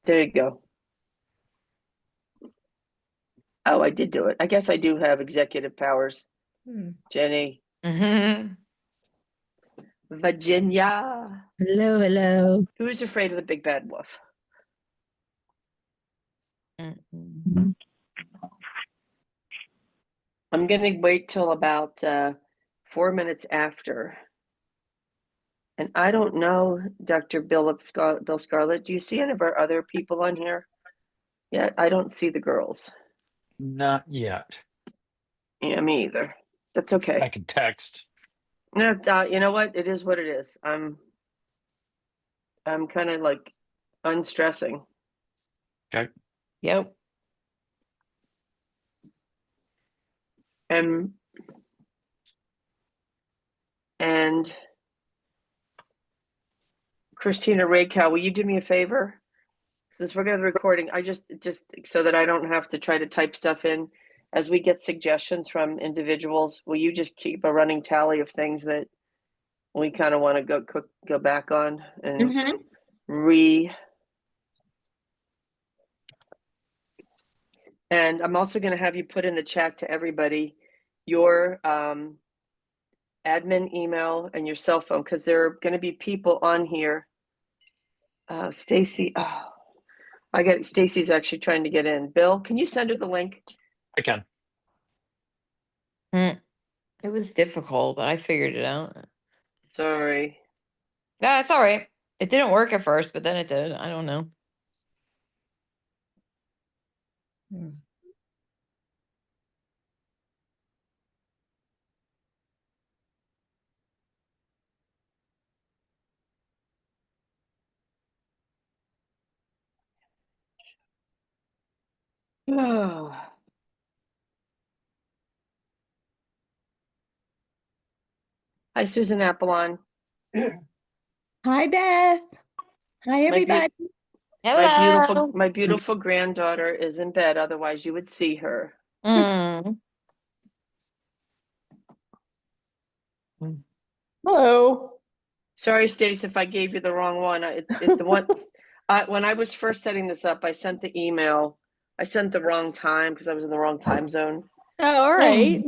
There you go. Oh, I did do it. I guess I do have executive powers. Jenny. Virginia. Hello, hello. Who's afraid of the big bad wolf? I'm going to wait till about 4 minutes after. And I don't know, Dr. Bill Scarlett, do you see any of our other people on here? Yeah, I don't see the girls. Not yet. Yeah, me either. That's I okay. can text. No, you know what? It is what it is. I'm kind of like unstressing. Okay. Yep. And Christina Raycow, will you do me a favor? Since we're going to the recording, I just so that I don't have to try to type stuff in as we get suggestions from individuals, will you just keep a running tally of things that we kind of want to go back on and and I'm also going to have you put in the chat to everybody your admin email and your cell phone, because there are going to be people on here. Stacy, Stacy's actually trying to get in. Bill, can you send her the link? I can. It was difficult, but I figured it out. Sorry. No, it's all right. It didn't work at first, but then it did. I don't know. Oh. Hi, Susan Apollon. Hi, Beth. Hi, everybody. My beautiful granddaughter is in bed. Otherwise, you would see her. Hello. Sorry, Stace, if I gave you the wrong one. When I was first setting this up, I sent the email. I sent the wrong time because I was in the wrong time zone. Oh, all right.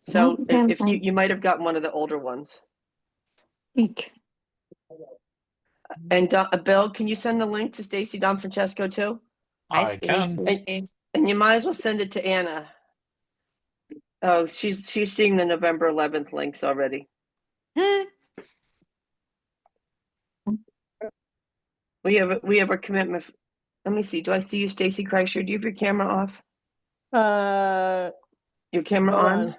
So if you might have gotten one of the older ones. And Bill, can you send the link to Stacy Don Francesco too? I can. And you might as well send it to Anna. Oh, she's seeing the November 11th links already. We have a commitment. Let me see. Do I see you, Stacy Kreischer? Do you have your camera off? Your camera on?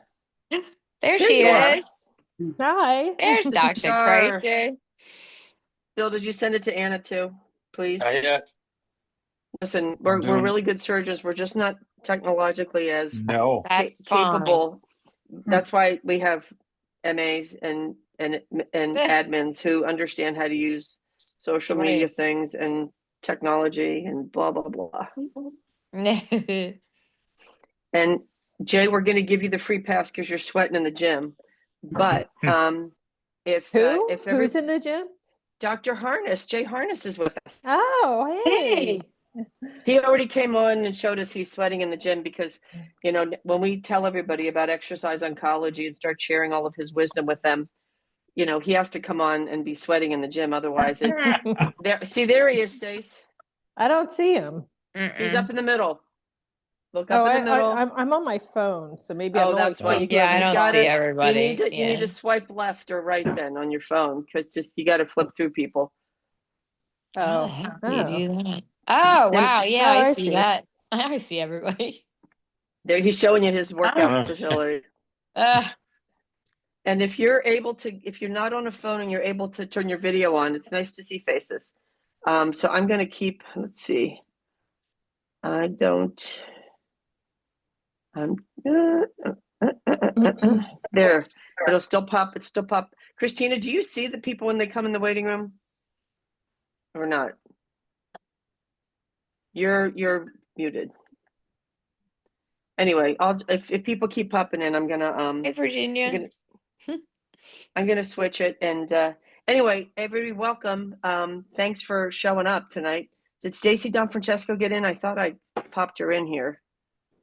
There she is. Hi. There's Dr. Kreischer. Bill, did you send it to Anna too, please? Not Listen, we're really good surgeons. We're just not technologically as capable. That's why we have MAs and admins who understand how to use social media things and technology and blah blah blah. And Jay, we're going to give you the free pass because you're sweating in the gym. But who's in the gym? Dr. Harness, Jay Harness is with us. Oh, hey. He already came on and showed us he's sweating in the gym because, when we tell everybody about exercise oncology and start sharing all of his wisdom with them, he has to come on and be sweating in the gym. Otherwise, there he is, Stace. I don't see him. He's up in the middle. Look up in the middle. I'm on my phone, so maybe that's why. Yeah, I don't see everybody. You need to swipe left or right then on your phone because you got to flip through people. Oh, how do you do that? Oh, wow. Yeah, I see that. I see everybody. There, he's showing you his workout facility. And if you're not on a phone and you're able to turn your video on, it's nice to see faces. So I'm going to keep, let's see. There, it'll still pop. It's still pop. Christina, do you see the people when they come in the waiting room or not? You're muted. Anyway, if people keep popping in, I'm gonna Hey, Virginia. I'm gonna switch it, and Anyway, everybody, welcome. Thanks for showing up tonight. Did Stacy Francesco get in? I thought I popped her in here.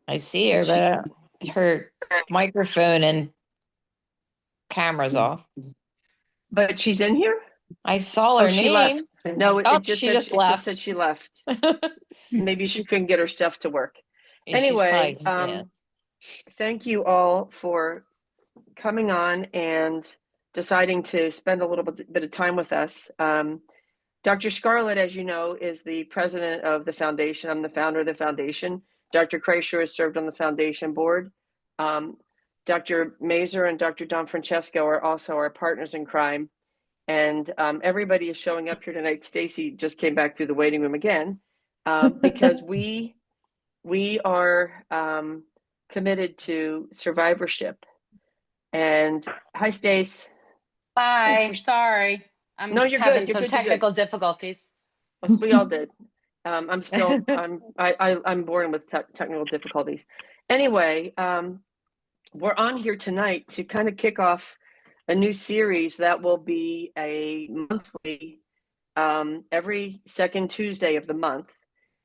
I see her, but her microphone and camera's off. But she's in here? I saw her she name. left. No, it just she said, just it left. just said she left. Maybe she couldn't get her stuff to work. She's Anyway, probably- yeah. thank you all for coming on and deciding to spend a little bit of time with us. Dr. Scarlett, as you know, is the president of the foundation. I'm the founder of the foundation. Dr. Kreischer has served on the foundation board. Dr. Mazur and Dr. Don Francesco are also our partners in crime. And everybody is showing up here tonight. Stacy just came back through the waiting room again because we are committed to survivorship. And hi, Stace. Hi, sorry. I'm No, you're having good. You're some good. You're good. technical difficulties. We all did. I'm still, I'm born with technical difficulties. Anyway, we're on here tonight to kind of kick off a new series that will be a monthly, every second Tuesday of the month.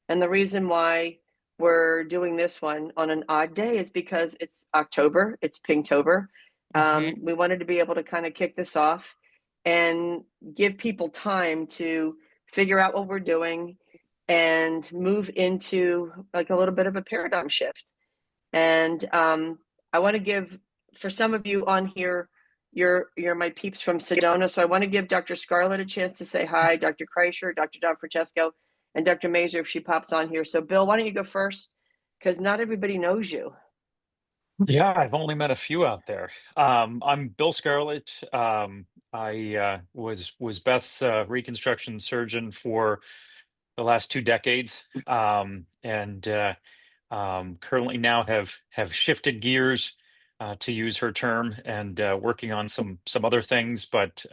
And the reason why we're doing this one on an odd day is because it's October, it's Pinktober. We wanted to be able to kind of kick this off and give people time to figure out what we're doing and move into like a little bit of a paradigm shift. And I want to give, for some of you on here, you're my peeps from Sedona, so I want to give Dr. Scarlett a chance to say hi, Dr. Kreischer, Dr. Don Francesco, and Dr. Mazur if she pops on here. So Bill, why don't you go first? Because not everybody knows you. Yeah, I've only met a few out there. I'm Bill Scarlett. I was Beth's reconstruction surgeon for the last 2 decades, and currently now have shifted gears, to use her term, and working on some other things, but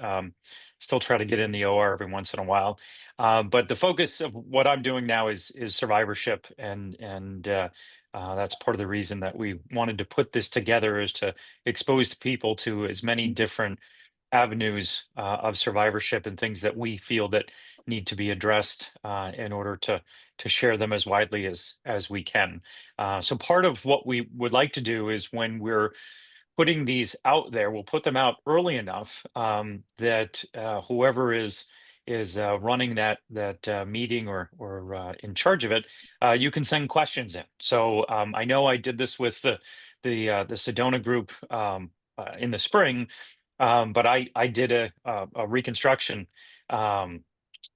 still try to get in the OR every once in a while. But the focus of what I'm doing now is survivorship, and that's part of the reason that we wanted to put this together, is to expose people to as many different avenues of survivorship and things that we feel that need to be addressed, in order to share them as widely as we can. So part of what we would like to do is, when we're putting these out there, we'll put them out early enough, that whoever is running that meeting, or in charge of it, you can send questions in. So I know I did this with the Sedona group, in the spring, but I did a reconstruction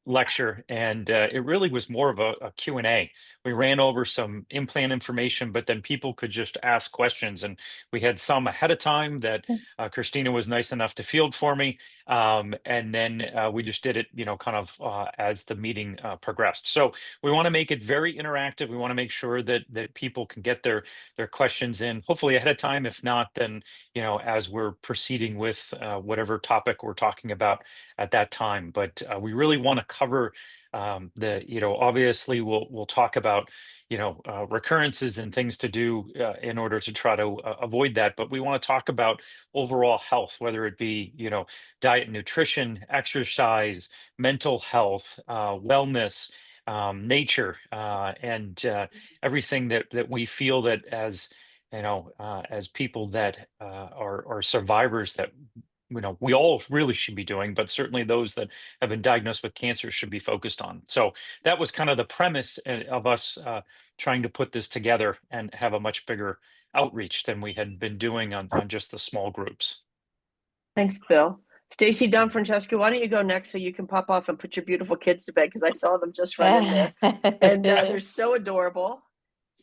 lecture, and it really was more of a Q&A. We ran over some implant information, but then people could just ask questions, and we had some ahead of time that Christina was nice enough to field for me, and then we just did it, kind of as the meeting progressed. So we want to make it very interactive. We want to make sure that people can get their questions in, hopefully ahead of time. If not, then as we're proceeding with whatever topic we're talking about at that time. But we really want to cover obviously we'll talk about recurrences and things to do in order to try to avoid that. But we want to talk about overall health, whether it be diet and nutrition, exercise, mental health, wellness, nature, and everything that we feel that as people that are survivors, that we all really should be doing, but certainly those that have been diagnosed with cancer should be focused on. So that was kind of the premise of us trying to put this together and have a much bigger outreach than we had been doing on just the small groups. Thanks, Bill. Stacy Don Francesco, why don't you go next so you can pop off and put your beautiful kids to bed, because I saw them just run in there. And they're so adorable.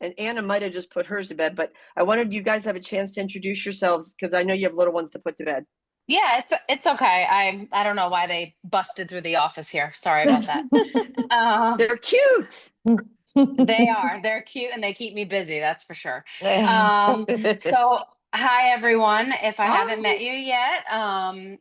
And Anna might have just put hers to bed, but I wanted you guys to have a chance to introduce yourselves, because I know you have little ones to put to bed. Yeah, it's okay. I don't know why they busted through the office here. Sorry about that. They're cute. They're cute, and they keep me busy, that's for sure. So hi everyone. If I haven't met you yet, I'm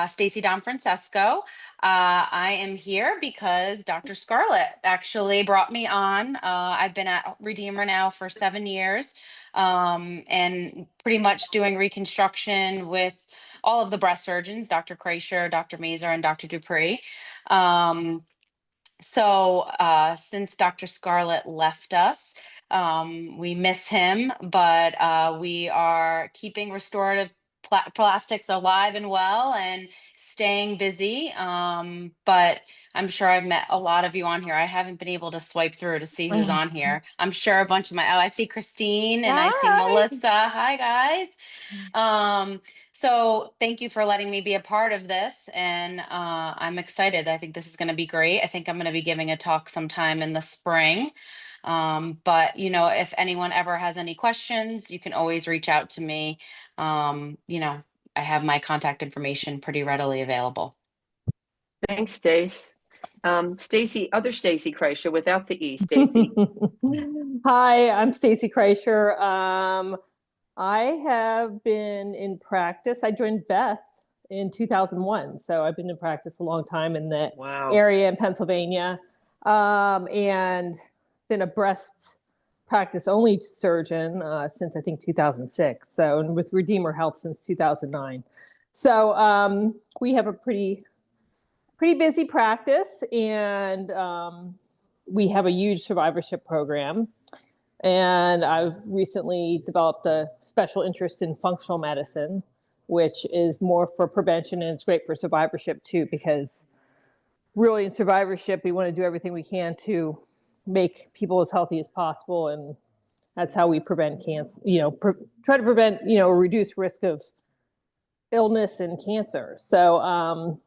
Stacy Don Francesco. I am here because Dr. Scarlett actually brought me on. I've been at Redeemer now for 7 years, and pretty much doing reconstruction with all of the breast surgeons, Dr. Kreischer, Dr. Mazer, and Dr. Dupree. Since Dr. Scarlett left us, we miss him, but we are keeping restorative plastics alive and well and staying busy. But I'm sure I've met a lot of you on here. I haven't been able to swipe through to see who's on here. I'm sure a bunch of I see Christine and I see Melissa. Hi, guys. So thank you for letting me be a part of this, and I'm excited. I think this is going to be great. I think I'm going to be giving a talk sometime in the spring. But if anyone ever has any questions, you can always reach out to me. I have my contact information pretty readily available. Thanks, Stace. Stacy, other Stacy Kreischer without the E. Stacy. Hi, I'm Stacy Kreischer. I have been in practice. I joined Beth in 2001, so I've been in practice a long time in the area in Pennsylvania, and been a breast practice only surgeon since I think 2006. So, and with Redeemer Health since 2009. So we have a pretty busy practice, and we have a huge survivorship program. And I've recently developed a special interest in functional medicine, which is more for prevention, and it's great for survivorship too, because really in survivorship, we want to do everything we can to make people as healthy as possible. And that's how we prevent cancer, try to prevent, reduce risk of illness and cancer. So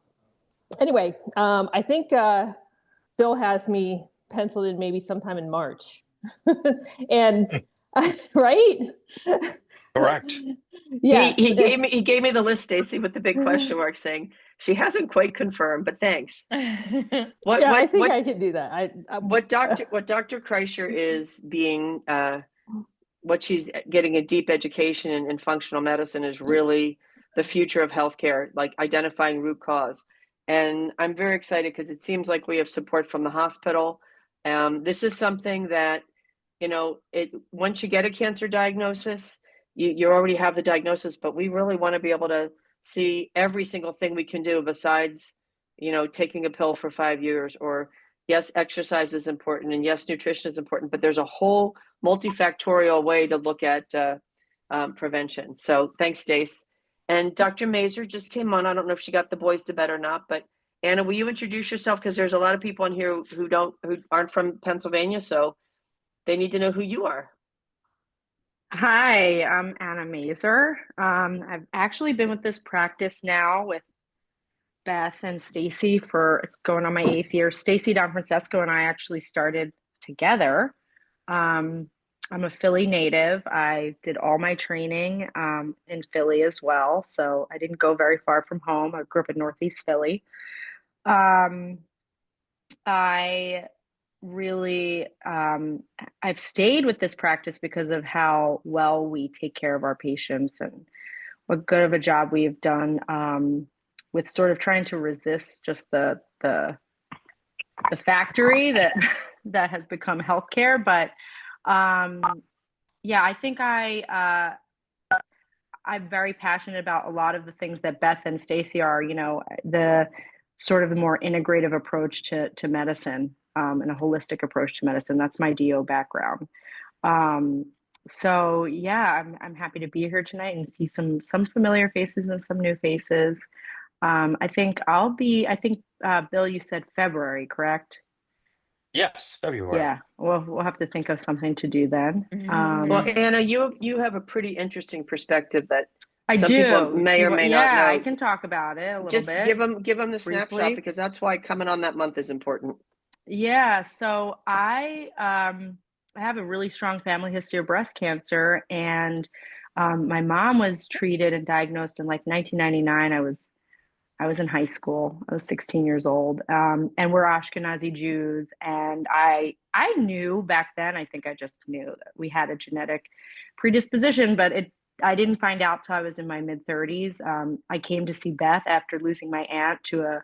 anyway, I think Bill has me penciled in maybe sometime in March. And right? Correct. Yes. He gave me the list, Stacy, with the big question mark, saying she hasn't quite confirmed, but thanks. I think I can do that. What Dr. Kreischer is being what she's getting a deep education in functional medicine is really the future of healthcare, like identifying root cause. And I'm very excited because it seems like we have support from the hospital. This is something that, once you get a cancer diagnosis, you already have the diagnosis, but we really want to be able to see every single thing we can do besides, taking a pill for 5 years, or yes, exercise is important, and yes, nutrition is important, but there's a whole multifactorial way to look at prevention. So thanks, Stace. And Dr. Mazer just came on. I don't know if she got the boys to bed or not, but Anna, will you introduce yourself? Because there's a lot of people on here who aren't from Pennsylvania, so they need to know who you are. Hi, I'm Anna Mazer. I've actually been with this practice now with Beth and Stacy it's going on my 8th year. Stacy Don Francesco and I actually started together. I'm a Philly native. I did all my training in Philly as well, so I didn't go very far from home. I grew up in Northeast Philly. I really I've stayed with this practice because of how well we take care of our patients and what good of a job we've done with sort of trying to resist just the factory that has become healthcare. But I think I'm very passionate about a lot of the things that Beth and Stacy are, the sort of the more integrative approach to medicine. And a holistic approach to medicine. That's my DO background. I'm happy to be here tonight and see some familiar faces and some new faces. I think Bill, you said February, correct? Yes, February. Yeah, we'll have to think of something to do then. Well, Anna, you have a pretty interesting perspective that some people may or may not know. I can talk about it a little Just bit. give them the briefly. snapshot, because that's why coming on that month is important. Yeah, so I have a really strong family history of breast cancer, and my mom was treated and diagnosed in like 1999. I was in high school. I was 16 years old, and we're Ashkenazi Jews, and I knew back then. I think I just knew that we had a genetic predisposition, but I didn't find out till I was in my mid-30s. I came to see Beth after losing my aunt to a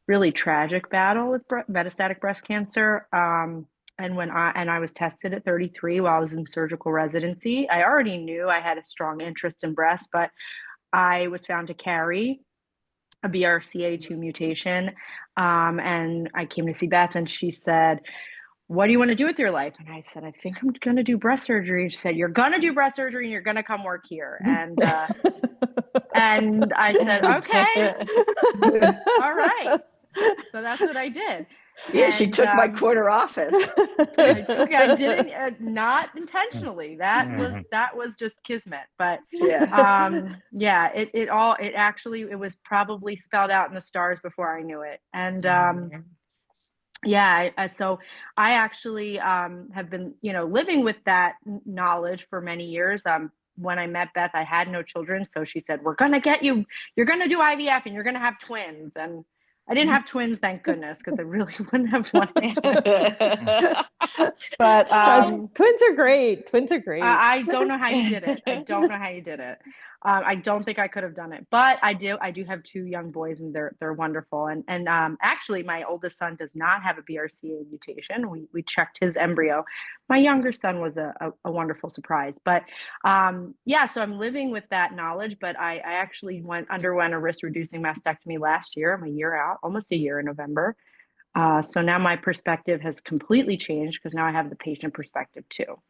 really tragic battle with metastatic breast cancer. And I was tested at 33 while I was in surgical residency. I already knew I had a strong interest in breast, but I was found to carry a BRCA2 mutation. And I came to see Beth, and she said, what do you want to do with your life? And I said, I think I'm going to do breast surgery. And she said, you're going to do breast surgery and you're going to come work here. And I said, okay, all right. So that's what I did. Yeah, she took my corner office. I didn't, not intentionally. That was just kismet. But yeah, it actually, it was probably spelled out in the stars before I knew it. And yeah, so I actually have been, living with that knowledge for many years. When I met Beth, I had no children, so she said, "We're gonna get you. You're gonna do IVF, and you're gonna have twins." And I didn't have twins, thank goodness, because I really wouldn't have wanted to. But twins are great. Twins are great. I don't know how you did it. I don't know how you did it. I don't think I could have done it, but I do have 2 young boys, and they're wonderful. And actually, my oldest son does not have a BRCA mutation. We checked his embryo. My younger son was a wonderful surprise. But yeah, so I'm living with that knowledge. But I actually underwent a risk reducing mastectomy last year. I'm a year out, almost a year in November. So now my perspective has completely changed, because now I have the patient perspective too.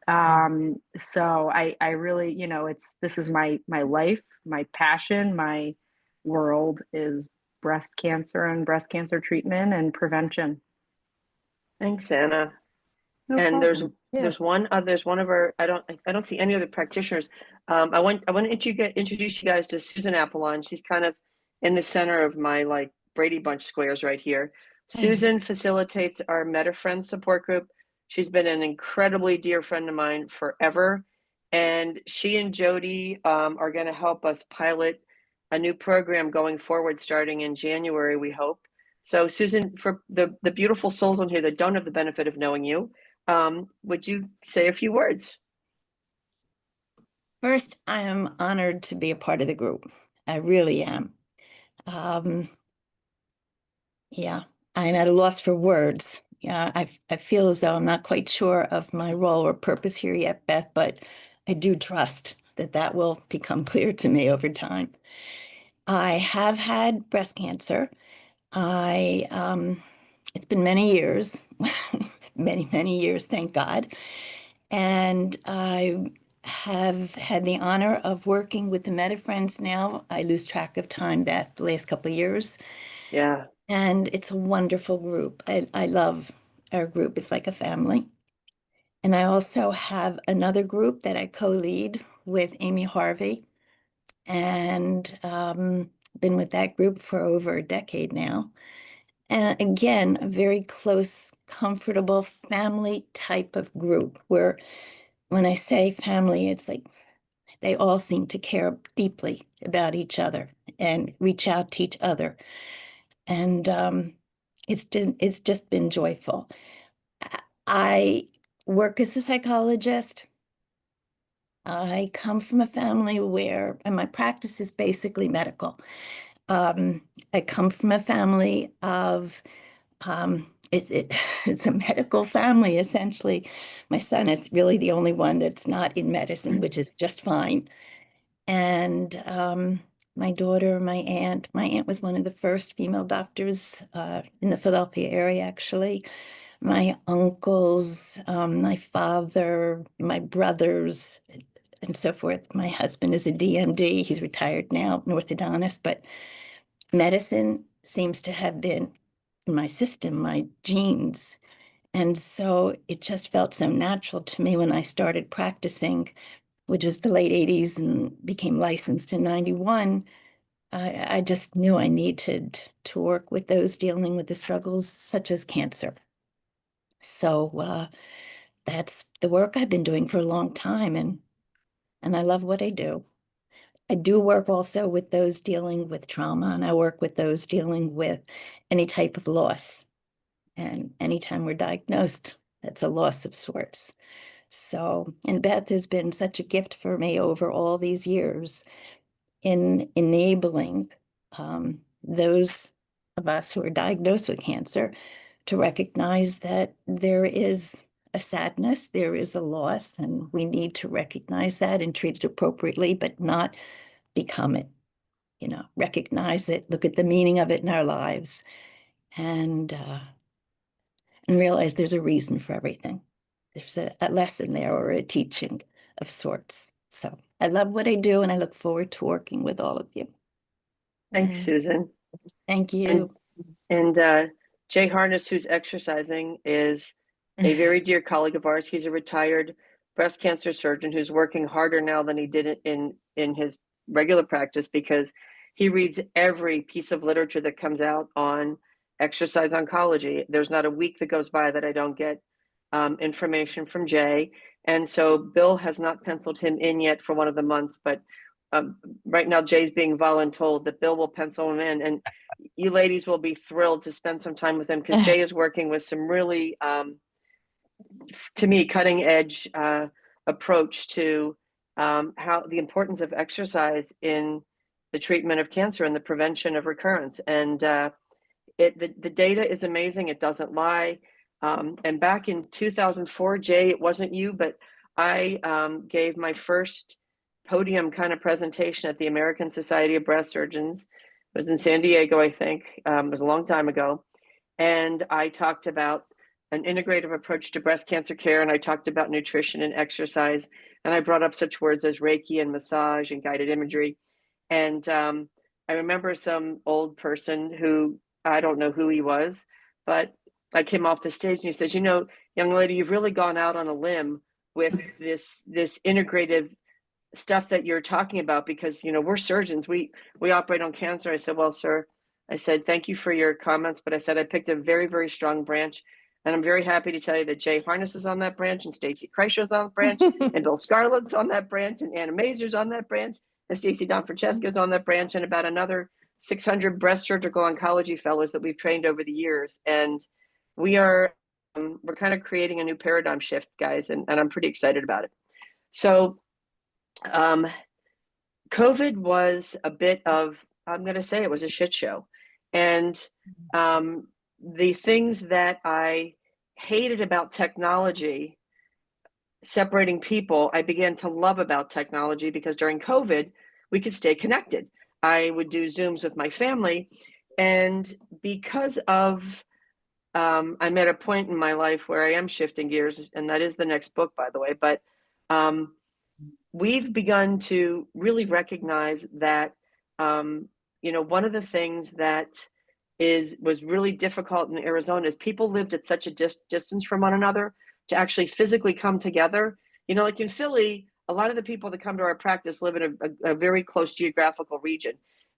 So I really, this is my life, my passion, my world is breast cancer and breast cancer treatment and prevention. Thanks, Anna. No and problem. there's one of our, I don't see any other practitioners. I want to introduce you guys to Susan Apollon. She's kind of in the center of my like Brady Bunch squares right here. Susan facilitates our MetaFriends support group. She's been an incredibly dear friend of mine forever. And she and Jody are going to help us pilot a new program going forward starting in January, we hope. So Susan, for the beautiful souls on here that don't have the benefit of knowing you, would you say a few words? First, I am honored to be a part of the group. I really am. Yeah, I'm at a loss for words. Yeah, I feel as though I'm not quite sure of my role or purpose here yet, Beth, but I do trust that will become clear to me over time. I have had breast cancer. It's been many years, many years, thank God. And I have had the honor of working with the MetaFriends now. I lose track of time, Beth, the last couple of years. Yeah. And it's a wonderful group. I love our group. It's like a family. And I also have another group that I co-lead with Amy Harvey. And been with that group for over a decade now. And again, a very close, comfortable family type of group where when I say family, it's like they all seem to care deeply about each other and reach out to each other. And it's just been joyful. I work as a psychologist. I come from a family where, and my practice is basically medical. I come from a family of, it's a medical family, essentially. My son is really the only one that's not in medicine, which is just fine. And my daughter, my aunt was one of the first female doctors in the Philadelphia area, actually. My uncles, my father, my brothers, and so forth. My husband is a DMD. He's retired now, an orthodontist, but medicine seems to have been in my system, my genes. And so it just felt so natural to me when I started practicing, which was the late 80s, and became licensed in 91. I just knew I needed to work with those dealing with the struggles such as cancer. So that's the work I've been doing for a long time, and I love what I do. I do work also with those dealing with trauma, and I work with those dealing with any type of loss. And anytime we're diagnosed, that's a loss of sorts. So, and Beth has been such a gift for me over all these years in enabling those of us who are diagnosed with cancer to recognize that there is a sadness, there is a loss, and we need to recognize that and treat it appropriately, but not become it, recognize it, look at the meaning of it in our lives, and realize there's a reason for everything. There's a lesson there or a teaching of sorts. So I love what I do, and I look forward to working with all of you. Thanks, Susan. Thank you. And Jay Harness, who's exercising, is a very dear colleague of ours. He's a retired breast cancer surgeon who's working harder now than he did in his regular practice, because he reads every piece of literature that comes out on exercise oncology. There's not a week that goes by that I don't get information from Jay. And so Bill has not penciled him in yet for one of the months, but right now Jay's being voluntold that Bill will pencil him in, and you ladies will be thrilled to spend some time with him, because Jay is working with some really, to me, cutting edge approach to how the importance of exercise in the treatment of cancer and the prevention of recurrence. And the data is amazing. It doesn't lie. And back in 2004, Jay, it wasn't you, but I gave my first podium kind of presentation at the American Society of Breast Surgeons. It was in San Diego, I think. It was a long time ago. And I talked about an integrative approach to breast cancer care, and I talked about nutrition and exercise, and I brought up such words as Reiki and massage and guided imagery. And I remember some old person who, I don't know who he was, but I came off the stage and he says, young lady, you've really gone out on a limb with this integrative stuff that you're talking about, because we're surgeons, we operate on cancer. I said, well, sir, I said, thank you for your comments, but I said I picked a very, very strong branch, and I'm very happy to tell you that Jay Harness is on that branch, and Stacy Kreischer's on that branch, and Bill Scarlett's on that branch, and Anna Mazur's on that branch, and Stacy Donfrancesco's on that branch, and about another 600 breast surgical oncology fellows that we've trained over the years. And we're kind of creating a new paradigm shift, guys, and I'm pretty excited about it. So COVID was a bit of, I'm going to say it was a shit show. And the things that I hated about technology, separating people, I began to love about technology, because during COVID, we could stay connected. I would do Zooms with my family. And because of, I'm at a point in my life where I am shifting gears, and that is the next book, by the way, but we've begun to really recognize that, one of the things that was really difficult in Arizona is people lived at such a distance from one another to actually physically come together. Like in Philly, a lot of the people that come to our practice live in a very close geographical region.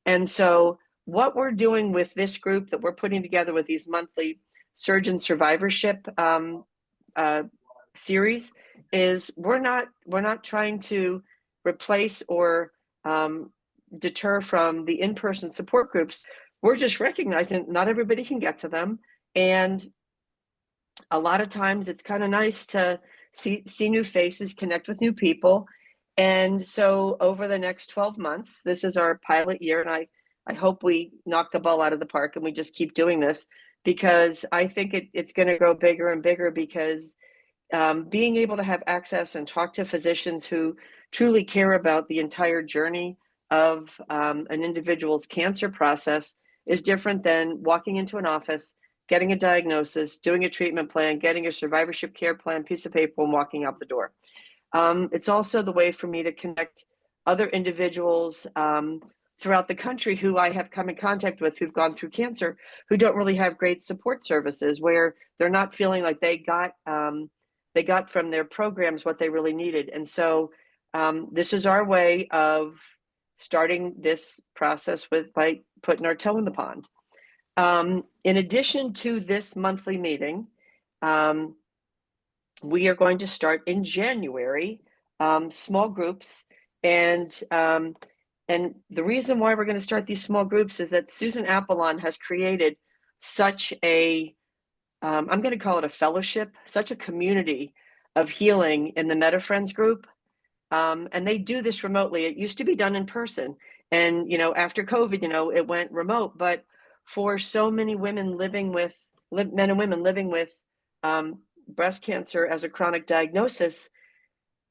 And so what we're doing with this group that we're putting together with these monthly surgeon survivorship series is we're not trying to replace or deter from the in-person support groups. We're just recognizing not everybody can get to them, and a lot of times it's kind of nice to see new faces, connect with new people. And so over the next 12 months, this is our pilot year, and I hope we knock the ball out of the park and we just keep doing this, because I think it's going to grow bigger and bigger, because being able to have access and talk to physicians who truly care about the entire journey of an individual's cancer process is different than walking into an office, getting a diagnosis, doing a treatment plan, getting a survivorship care plan, piece of paper, and walking out the door. It's also the way for me to connect other individuals throughout the country who I have come in contact with who've gone through cancer, who don't really have great support services, where they're not feeling like they got from their programs what they really needed. And so this is our way of starting this process by putting our toe in the pond. In addition to this monthly meeting, we are going to start in January, small groups. And the reason why we're going to start these small groups is that Susan Apollon has created such a, I'm going to call it a fellowship, such a community of healing in the MetaFriends group. And they do this remotely. It used to be done in person. And, after COVID, it went remote. But for so many women men and women living with breast cancer as a chronic diagnosis,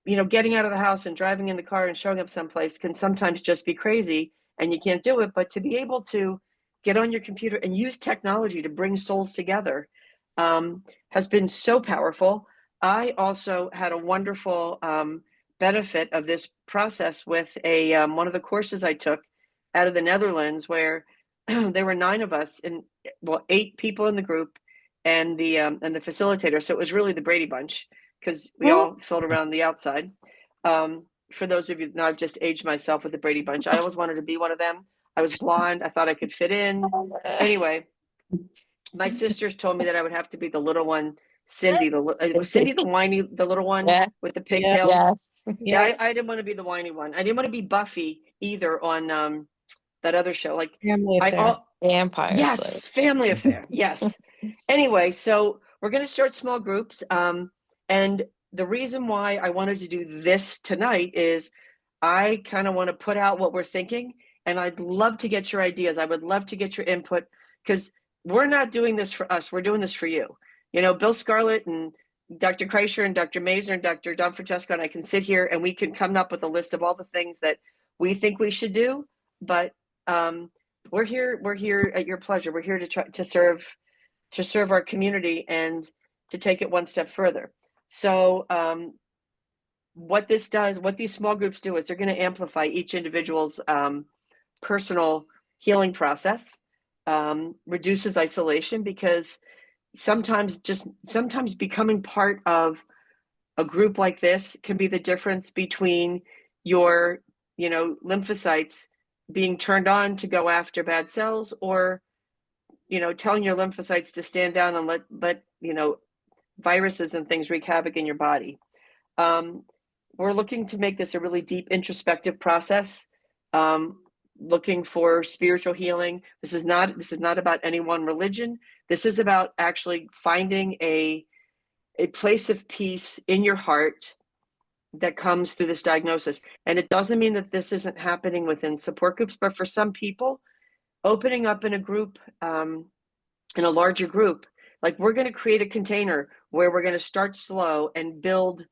getting out of the house and driving in the car and showing up someplace can sometimes just be crazy and you can't do it. But to be able to get on your computer and use technology to bring souls together has been so powerful. I also had a wonderful benefit of this process with one of the courses I took out of the Netherlands, where there were 9 of us, and 8 people in the group, and the facilitator. So it was really the Brady Bunch, because we all filled around the outside. For those of you, now I've just aged myself with the Brady Bunch. I always wanted to be one of them. I was blonde. I thought I could fit in. Anyway, my sisters told me that I would have to be the little one, Cindy. Was Cindy the little one with the pigtails? Yes. Yeah, I didn't want to be the whiny one. I didn't want to be Buffy either on that other show. Like Family Affair. Vampire yes, Slave. Family Affair. Yes. Anyway, so we're going to start small groups. And the reason why I wanted to do this tonight is I kind of want to put out what we're thinking, and I'd love to get your ideas. I would love to get your input, because we're not doing this for us. We're doing this for you. Bill Scarlett and Dr. Kreischer and Dr. Mazur and Dr. Don Francesco and I can sit here and we can come up with a list of all the things that we think we should do. But we're here at your pleasure. We're here to try to serve our community and to take it one step further. So what these small groups do is they're going to amplify each individual's personal healing process, reduces isolation, because sometimes becoming part of a group like this can be the difference between your lymphocytes being turned on to go after bad cells, or telling your lymphocytes to stand down and let viruses and things wreak havoc in your body. We're looking to make this a really deep introspective process, looking for spiritual healing. This is not about any one religion. This is about actually finding a place of peace in your heart that comes through this diagnosis. And it doesn't mean that this isn't happening within support groups, but for some people, opening up in a group, in a larger group, like we're going to create a container where we're going to start slow and build.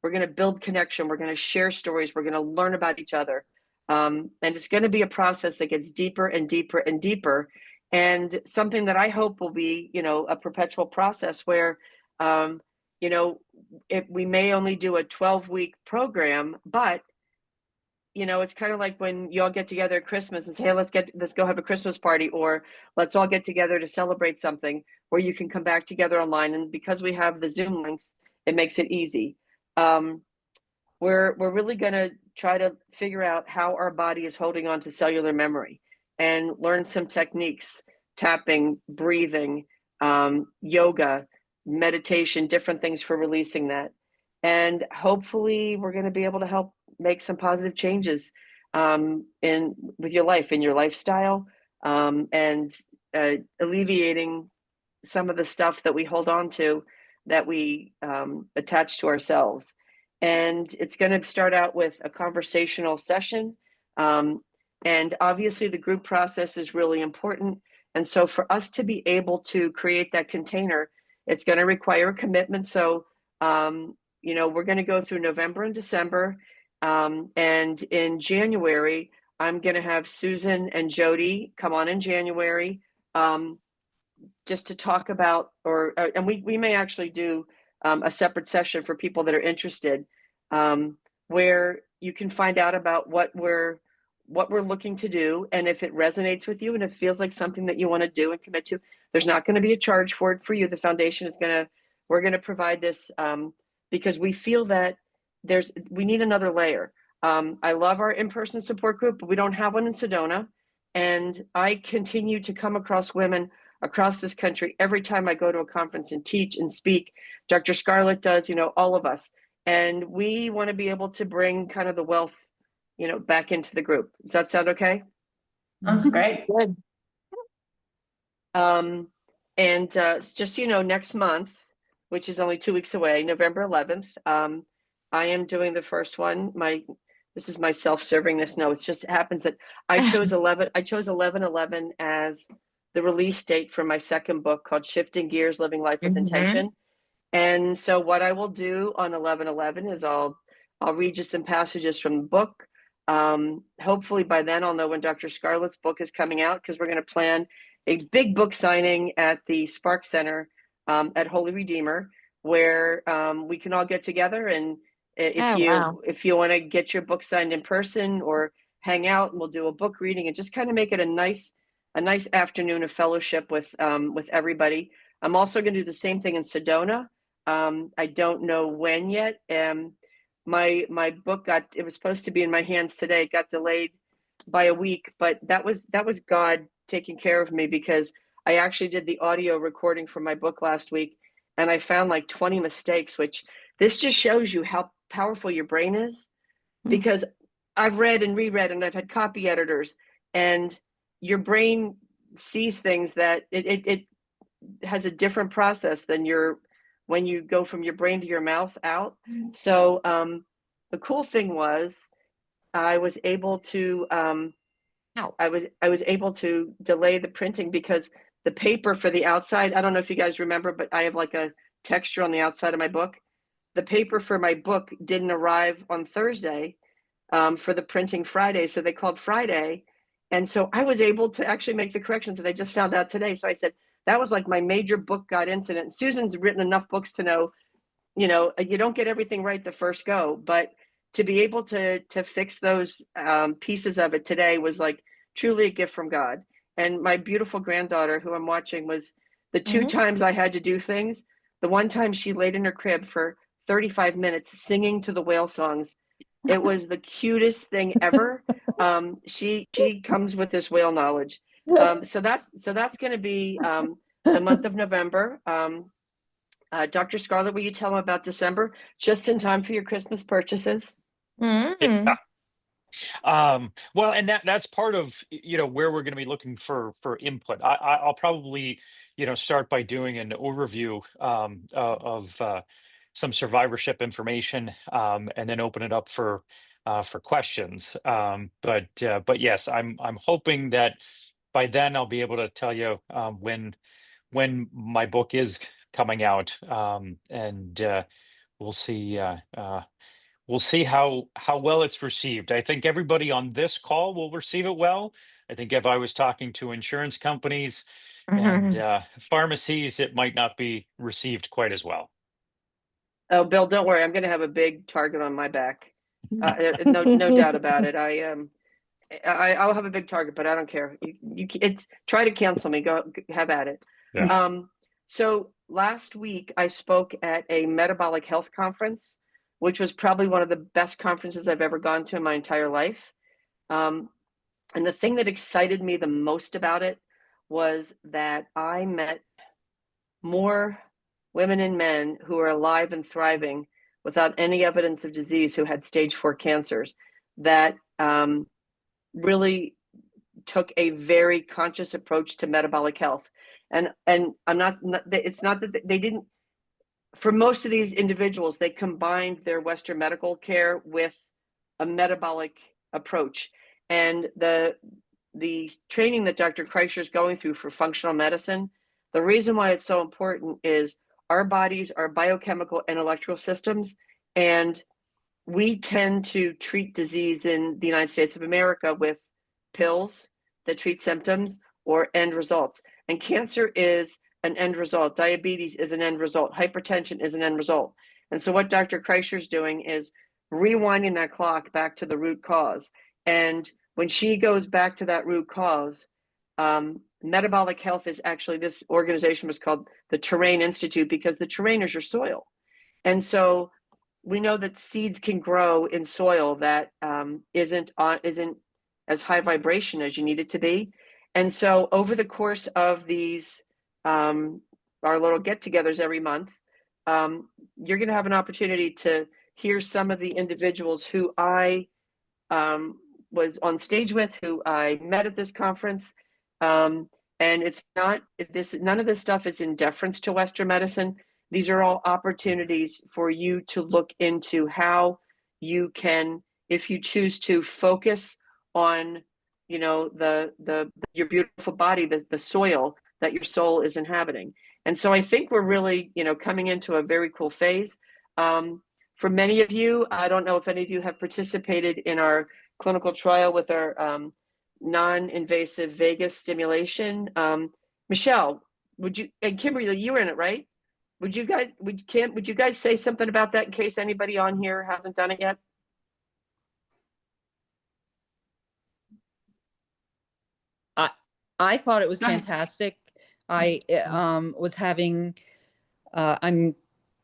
We're going to build connection. We're going to share stories. We're going to learn about each other. And it's going to be a process that gets deeper and deeper and deeper. And something that I hope will be, a perpetual process where, we may only do a 12-week program, but, it's kind of like when you all get together at Christmas and say, hey, let's go have a Christmas party, or let's all get together to celebrate something, where you can come back together online. And because we have the Zoom links, it makes it easy. We're really going to try to figure out how our body is holding on to cellular memory and learn some techniques, tapping, breathing, yoga, meditation, different things for releasing that. And hopefully we're going to be able to help make some positive changes with your life, in your lifestyle, and alleviating some of the stuff that we hold on to, that we attach to ourselves. And it's going to start out with a conversational session. And obviously the group process is really important. And so for us to be able to create that container, it's going to require a commitment. So, we're going to go through November and December. And in January, I'm going to have Susan and Jody come on in January, just to talk about, and we may actually do a separate session for people that are interested, where you can find out about what we're looking to do. And if it resonates with you and it feels like something that you want to do and commit to, there's not going to be a charge for it for you. The foundation we're going to provide this, because we feel that we need another layer. I love our in-person support group, but we don't have one in Sedona. And I continue to come across women across this country every time I go to a conference and teach and speak. Dr. Scarlett does, all of us. And we want to be able to bring kind of the wealth, back into the group. Does that sound okay? Sounds great. Good. And just, next month, which is only 2 weeks away, November 11th, I am doing the first one. This is my self-servingness. No, it just happens that I chose 11/11 as the release date for my second book, called Shifting Gears, Living Life with Intention. And so what I will do on 11/11 is I'll I'll read you some passages from the book. Hopefully by then I'll know when Dr. Scarlett's book is coming out, because we're going to plan a big book signing at the Spark Center at Holy Redeemer, where we can all get together, and if you want to get your book signed in person or hang out, and we'll do a book reading and just kind of make it a nice afternoon of fellowship with everybody. I'm also going to do the same thing in Sedona. I don't know when yet. My book it was supposed to be in my hands today. It got delayed by a week, but that was God taking care of me, because I actually did the audio recording for my book last week, and I found like 20 mistakes, which this just shows you how powerful your brain is, because I've read and reread, and I've had copy editors, and your brain sees things that it has a different process than when you go from your brain to your mouth out. So the cool thing was I was able to I was able to delay the printing, because the paper for the outside, I don't know if you guys remember, but I have like a texture on the outside of my book. The paper for my book didn't arrive on Thursday for the printing Friday, so they called Friday, and so I was able to actually make the corrections that I just found out today. So I said that was like my major book God incident. Susan's written enough books to know, you don't get everything right the first go, but to be able to fix those pieces of it today was like truly a gift from God. And my beautiful granddaughter, who I'm watching, was the two times I had to do things. The one time she laid in her crib for 35 minutes singing to the whale songs. It was the cutest thing ever. She comes with this whale knowledge. So that's going to be the month of November. Dr. Scarlett, will you tell them about December, just in time for your Christmas purchases? Yeah. Well, and that's part of where we're going to be looking for input. I'll probably start by doing an overview of some survivorship information, and then open it up for questions. But yes, I'm hoping that by then I'll be able to tell you when my book is coming out, and we'll see. We'll see how well it's received. I think everybody on this call will receive it well. I think if I was talking to insurance companies and pharmacies, it might not be received quite as well. Oh, Bill, don't worry. I'm going to have a big target on my back. No doubt about it. I'll have a big target, but I don't care. It's try to cancel me. Go have at it. Yeah. So last week I spoke at a metabolic health conference, which was probably one of the best conferences I've ever gone to in my entire life. And the thing that excited me the most about it was that I met more women and men who are alive and thriving without any evidence of disease, who had stage 4 cancers, that really took a very conscious approach to metabolic health. And I'm not, it's not that they didn't, for most of these individuals, they combined their Western medical care with a metabolic approach. And the training that Dr. Kreischer is going through for functional medicine, the reason why it's so important is our bodies are biochemical and electrical systems, and we tend to treat disease in the United States of America with pills that treat symptoms or end results. And cancer is an end result. Diabetes is an end result. Hypertension is an end result. And so what Dr. Kreischer is doing is rewinding that clock back to the root cause. And when she goes back to that root cause, metabolic health is actually, this organization was called the Terrain Institute, because the terrain is your soil. And so we know that seeds can grow in soil that isn't as high vibration as you need it to be. And so over the course of these our little get-togethers every month, you're going to have an opportunity to hear some of the individuals who I was on stage with, who I met at this conference. And it's not this, none of this stuff is in deference to Western medicine. These are all opportunities for you to look into how you can, if you choose to, focus on, your beautiful body, the soil that your soul is inhabiting. And so I think we're really, coming into a very cool phase. for many of you, I don't know if any of you have participated in our clinical trial with our non-invasive vagus stimulation. Michelle, would you, and Kimberly, you were in it, right? Would you guys say something about that in case anybody on here hasn't done it yet? I thought it was Go ahead. fantastic. I was having I'm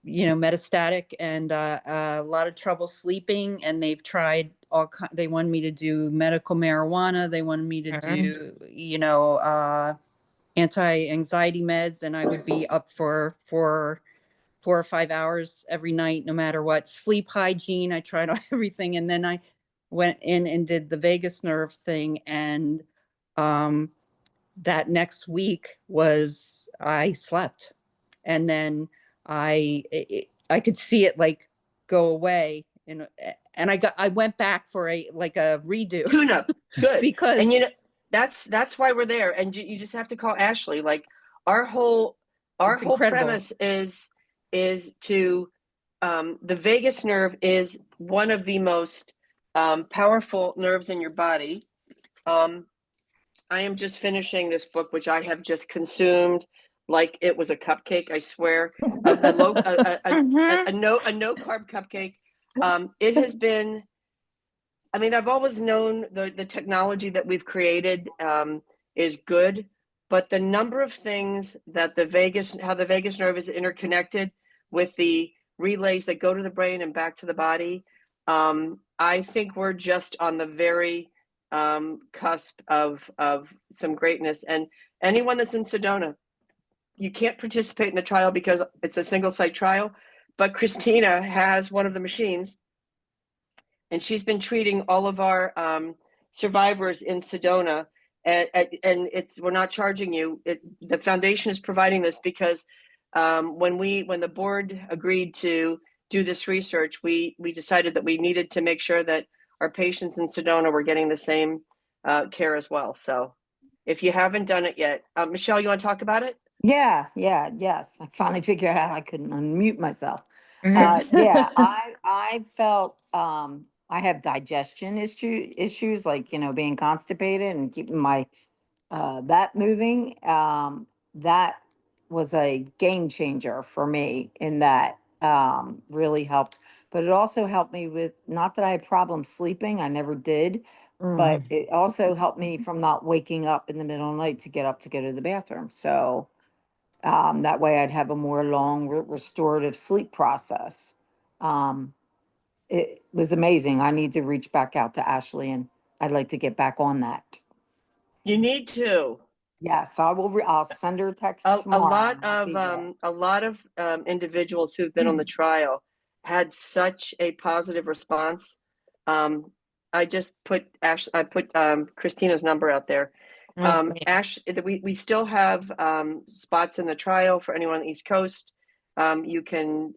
metastatic and a lot of trouble sleeping, and they've tried they wanted me to do medical marijuana, they wanted me to do anti-anxiety meds, and I would be up for 4 or 5 hours every night, no matter what. Sleep hygiene, I tried everything, and then I went in and did the vagus nerve thing, and that next week I slept, and then I could see it like go away, and I went back for a redo. Tune-up, good. Because and that's why we're there, and you just have to call Ashley. Like our whole premise is to the vagus nerve is one of the most powerful nerves in your body. I am just finishing this book, which I have just consumed like it was a cupcake. I swear, a no carb cupcake. It has been. I mean, I've always known the technology that we've created is good, but the number of things that how the vagus nerve is interconnected with the relays that go to the brain and back to the body. I think we're just on the very cusp of some greatness. And anyone that's in Sedona, you can't participate in the trial because it's a single site trial, but Christina has one of the machines, and she's been treating all of our survivors in Sedona. And we're not charging you. The foundation is providing this because when the board agreed to do this research, we decided that we needed to make sure that our patients in Sedona were getting the same care as well. So if you haven't done it yet, Michelle, you want to talk about it? Yes. I finally figured out I couldn't unmute myself. Yeah, I felt I have digestion issues, like being constipated and keeping my that moving. That was a game changer for me in that really helped. But it also helped me with, not that I had problems sleeping, I never did, but it also helped me from not waking up in the middle of the night to get up to go to the bathroom. So that way I'd have a more long restorative sleep process. It was amazing. I need to reach back out to Ashley, and I'd like to get back on that. You need to. Yes, I will. I'll send her a text A tomorrow. lot of individuals who've been on the trial had such a positive response. I just put Christina's number out there. Ash, we still have spots in the trial for anyone on the East Coast. You can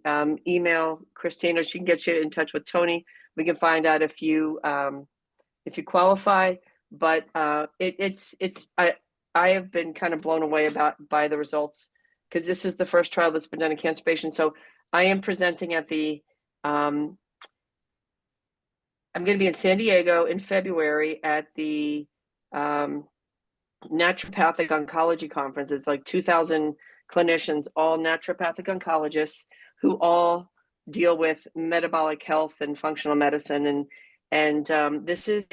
email Christina. She can get you in touch with Tony. We can find out if you qualify. But I have been kind of blown away by the results, because this is the first trial that's been done in cancer patients. So I am presenting at I'm going to be in San Diego in February at the Naturopathic Oncology Conference. It's like 2,000 clinicians, all naturopathic oncologists who all deal with metabolic health and functional medicine. And this is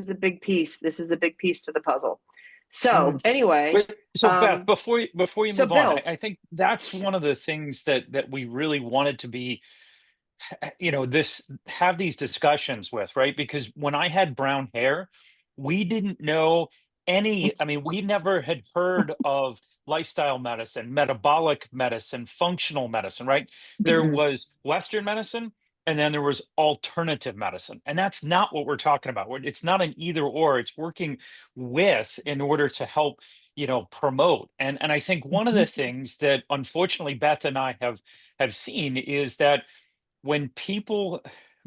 a big piece. This is a big piece to the puzzle. So anyway, Beth, before you move on, Bill, I think that's one of the things that we really wanted to be, have these discussions with, right? Because when I had brown hair, we didn't know we never had heard of lifestyle medicine, metabolic medicine, functional medicine, right? There was Western medicine, and then there was alternative medicine. And that's not what we're talking about. It's not an either or, it's working with in order to help, promote. And I think one of the things that unfortunately Beth and I have seen is that when people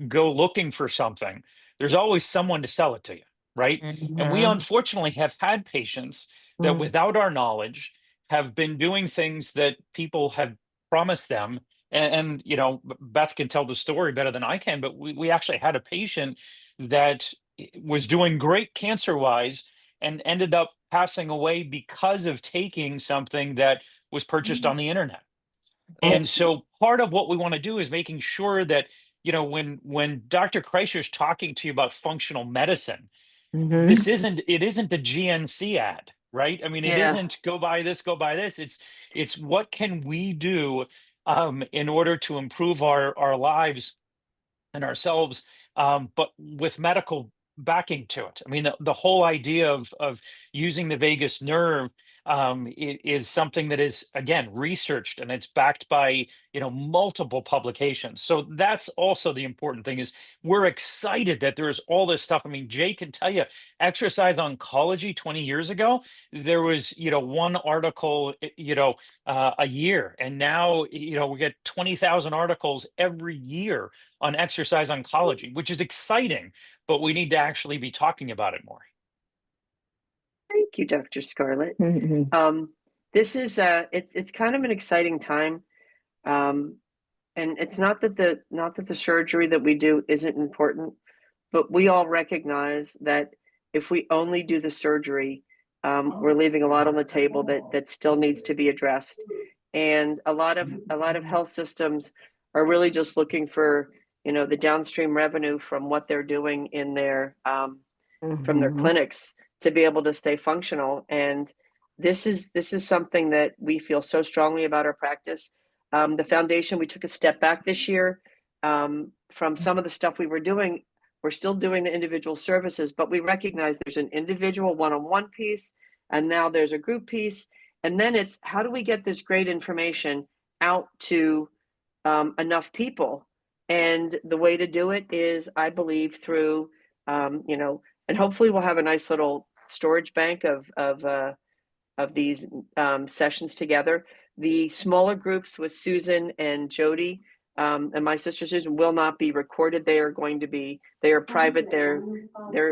go looking for something, there's always someone to sell it to you, right? And we unfortunately have had patients that without our knowledge have been doing things that people have promised them And Beth can tell the story better than I can, but we actually had a patient that was doing great cancer wise and ended up passing away because of taking something that was purchased on the internet. And so part of what we want to do is making sure that, when Dr. Kreischer's talking to you about functional medicine, it isn't the GNC ad, right? I mean, it isn't go buy this, go buy this. It's what can we do in order to improve our lives and ourselves, but with medical backing to it. I mean, the whole idea of using the vagus nerve is something that is, again, researched, and it's backed by multiple publications. So that's also the important thing, is we're excited that there's all this stuff. I mean, Jay can tell you, exercise oncology 20 years ago, there was one article a year, and now we get 20,000 articles every year on exercise oncology, which is exciting, but we need to actually be talking about it more. Thank you, Dr. Scarlett. This is it's kind of an exciting time, and it's not that the surgery that we do isn't important, but we all recognize that if we only do the surgery, we're leaving a lot on the table that still needs to be addressed, and a lot of health systems are really just looking for the downstream revenue from what they're doing in their from their clinics to be able to stay functional. And this is something that we feel so strongly about our practice. The foundation, we took a step back this year from some of the stuff we were doing. We're still doing the individual services, but we recognize there's an individual one-on-one piece, and now there's a group piece. And then it's, how do we get this great information out to enough people? And the way to do it is, I believe, through, and hopefully we'll have a nice little storage bank of these sessions together. The smaller groups with Susan and Jody and my sister Susan will not be recorded. They are private. They're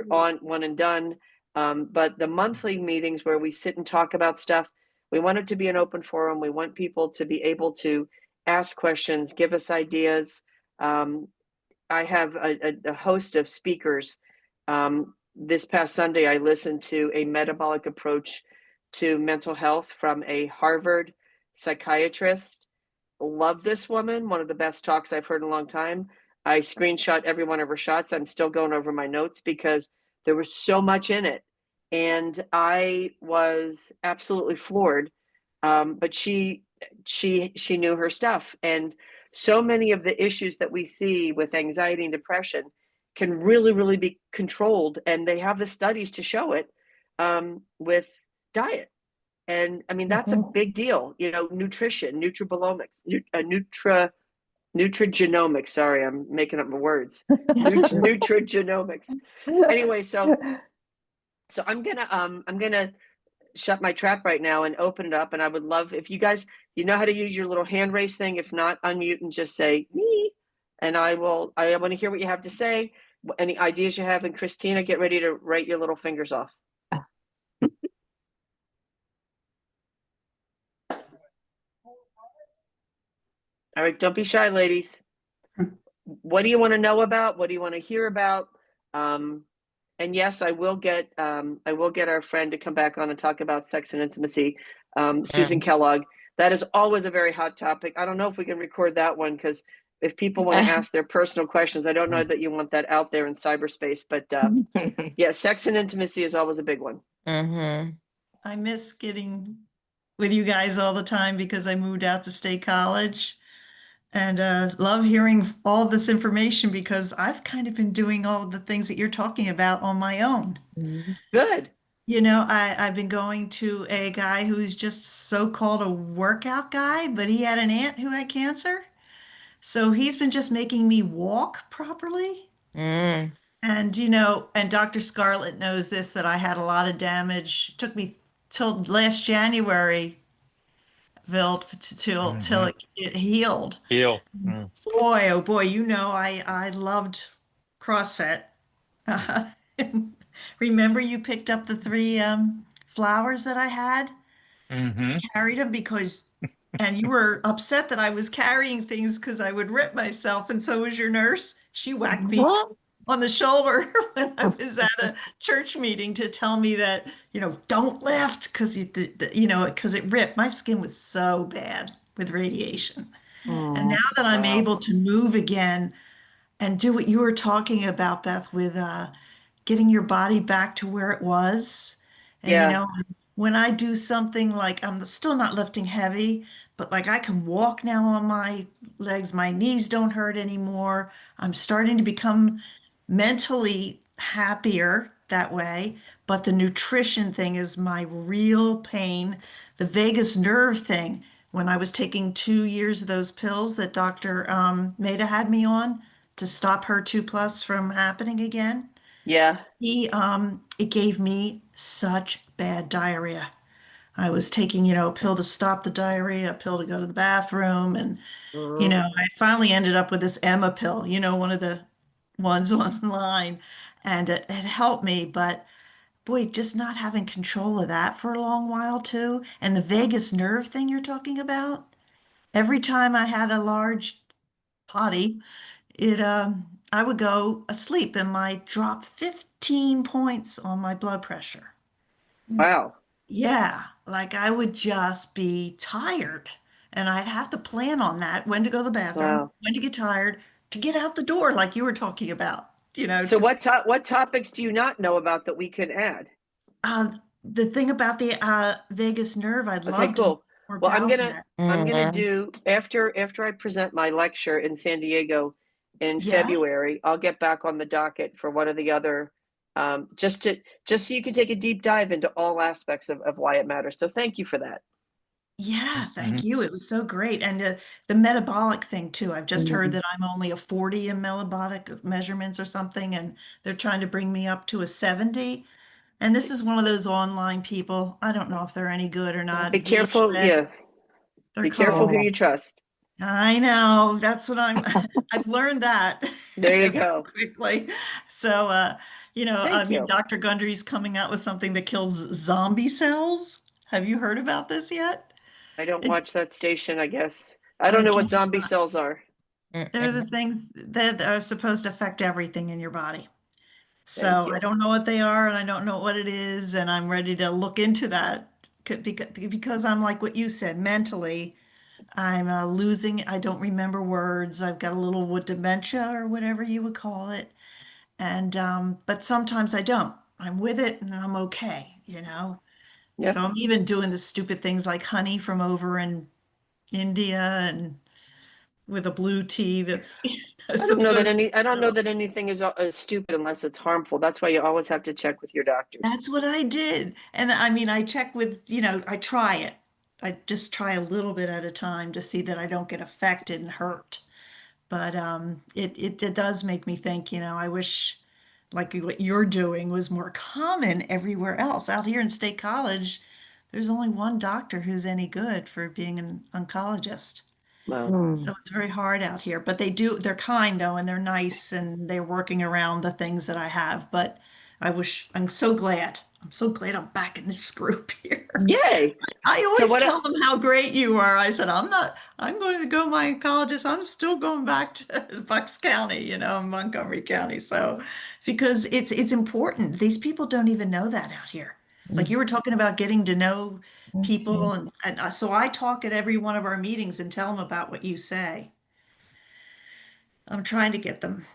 on one and done. But the monthly meetings where we sit and talk about stuff, we want it to be an open forum. We want people to be able to ask questions, give us ideas. I have a host of speakers. This past Sunday, I listened to a metabolic approach to mental health from a Harvard psychiatrist. Love this woman, one of the best talks I've heard in a long time. I screenshot every one of her shots. I'm still going over my notes because there was so much in it. And I was absolutely floored. But she knew her stuff. And so many of the issues that we see with anxiety and depression can really, really be controlled. And they have the studies to show it with diet. And I mean, that's a big deal, nutrition, nutrigenomics. Sorry, I'm making up my words. Nutrigenomics. Anyway, so I'm gonna shut my trap right now and open it up. And I would love if you guys, how to use your little hand raise thing. If not, unmute and just say me. And I want to hear what you have to say. Any ideas you have. And Christina, get ready to write your little fingers off. All right, don't be shy, ladies. What do you want to know about? What do you want to hear about? And yes, I will get our friend to come back on and talk about sex and intimacy, Susan Kellogg. That is always a very hot topic. I don't know if we can record that one, because if people want to ask their personal questions, I don't know that you want that out there in cyberspace. But yeah, sex and intimacy is always a big one. I miss getting with you guys all the time because I moved out to State College. And love hearing all this information, because I've kind of been doing all the things that you're talking about on my own. Good. I've been going to a guy who's just so-called a workout guy, but he had an aunt who had cancer. So he's been just making me walk properly. And, and Dr. Scarlett knows this, that I had a lot of damage. It took me till last January till it healed. Boy, oh boy, I loved CrossFit. Remember you picked up the 3 flowers that I had? Carried them because and you were upset that I was carrying things because I would rip myself, and so was your nurse. She whacked me on the shoulder when I was at a church meeting to tell me that, don't lift because because it ripped. My skin was so bad with radiation. And now that I'm Wow. able to move again and do what you were talking about, Beth, with getting your body back to where it was. And Yeah. when I do something like I'm still not lifting heavy, but like I can walk now on my legs, my knees don't hurt anymore. I'm starting to become mentally happier that way. But the nutrition thing is my real pain. The vagus nerve thing, when I was taking 2 years of those pills that Dr. Maida had me on to stop HER2 plus from happening again, Yeah. it gave me such bad diarrhea. I was taking, a pill to stop the diarrhea, a pill to go to the bathroom, and I finally ended up with this Emma pill, one of the ones online, and it helped me. But boy, just not having control of that for a long while too, and the vagus nerve thing you're talking about. Every time I had a large potty, I would go asleep and my drop 15 points on my blood pressure. Wow. Yeah, like I would just be tired and I'd have to plan on that, when to go to the bathroom, Wow. when to get tired, to get out the door like you were talking about, So what topics do you not know about that we could add? The thing about the vagus nerve, I'd Okay, love to know cool. more Well, about that. I'm gonna do after I present my lecture in San Diego in Yeah. February, I'll get back on the docket for one of the other just so you can take a deep dive into all aspects of why it matters. So thank you for that. Yeah, thank Mhm. you. It was so great. And the metabolic thing too. I've just heard that I'm only a 40 in metabolic measurements or something, and they're trying to bring me up to a 70. And this is one of those online people. I don't know if they're any good or not. Be careful, VHLA, yeah. they're Be careful who called. you trust. I know. That's what I've learned that There you very go. quickly. So, I Thank mean, you. Dr. Gundry's coming out with something that kills zombie cells. Have you heard about this yet? I don't It's watch that station, I guess. I don't I know what can't. zombie cells are. They're the things that are supposed to affect everything in your body. Thank So I you. don't know what they are and I don't know what it is, and I'm ready to look into that because I'm like what you said, mentally, I'm losing, I don't remember words. I've got a little what dementia or whatever you would call it. And but sometimes I don't. I'm with it and I'm okay. So Yep. I'm even doing the stupid things like honey from over in India and with a blue tea that's supposed I don't know to. that anything is stupid unless it's harmful. That's why you always have to check with your doctors. That's what I did. And I mean, I check with, I try it. I just try a little bit at a time to see that I don't get affected and hurt. But it does make me think, I wish like what you're doing was more common everywhere else. Out here in State College, there's only one doctor who's any good for being an oncologist. Well, So it's very hard out here, but they're kind though, and they're nice and they're working around the things that I have. But I'm so glad I'm back in this group here. yay. I So always tell them how great you are. I said, I'm going to go my oncologist. I'm still going back to Bucks County, Montgomery County. So, because it's important. These people don't even know that out here. Like you were talking about getting to know people. And so I talk at every one of our meetings and tell them about what you say. I'm trying to get them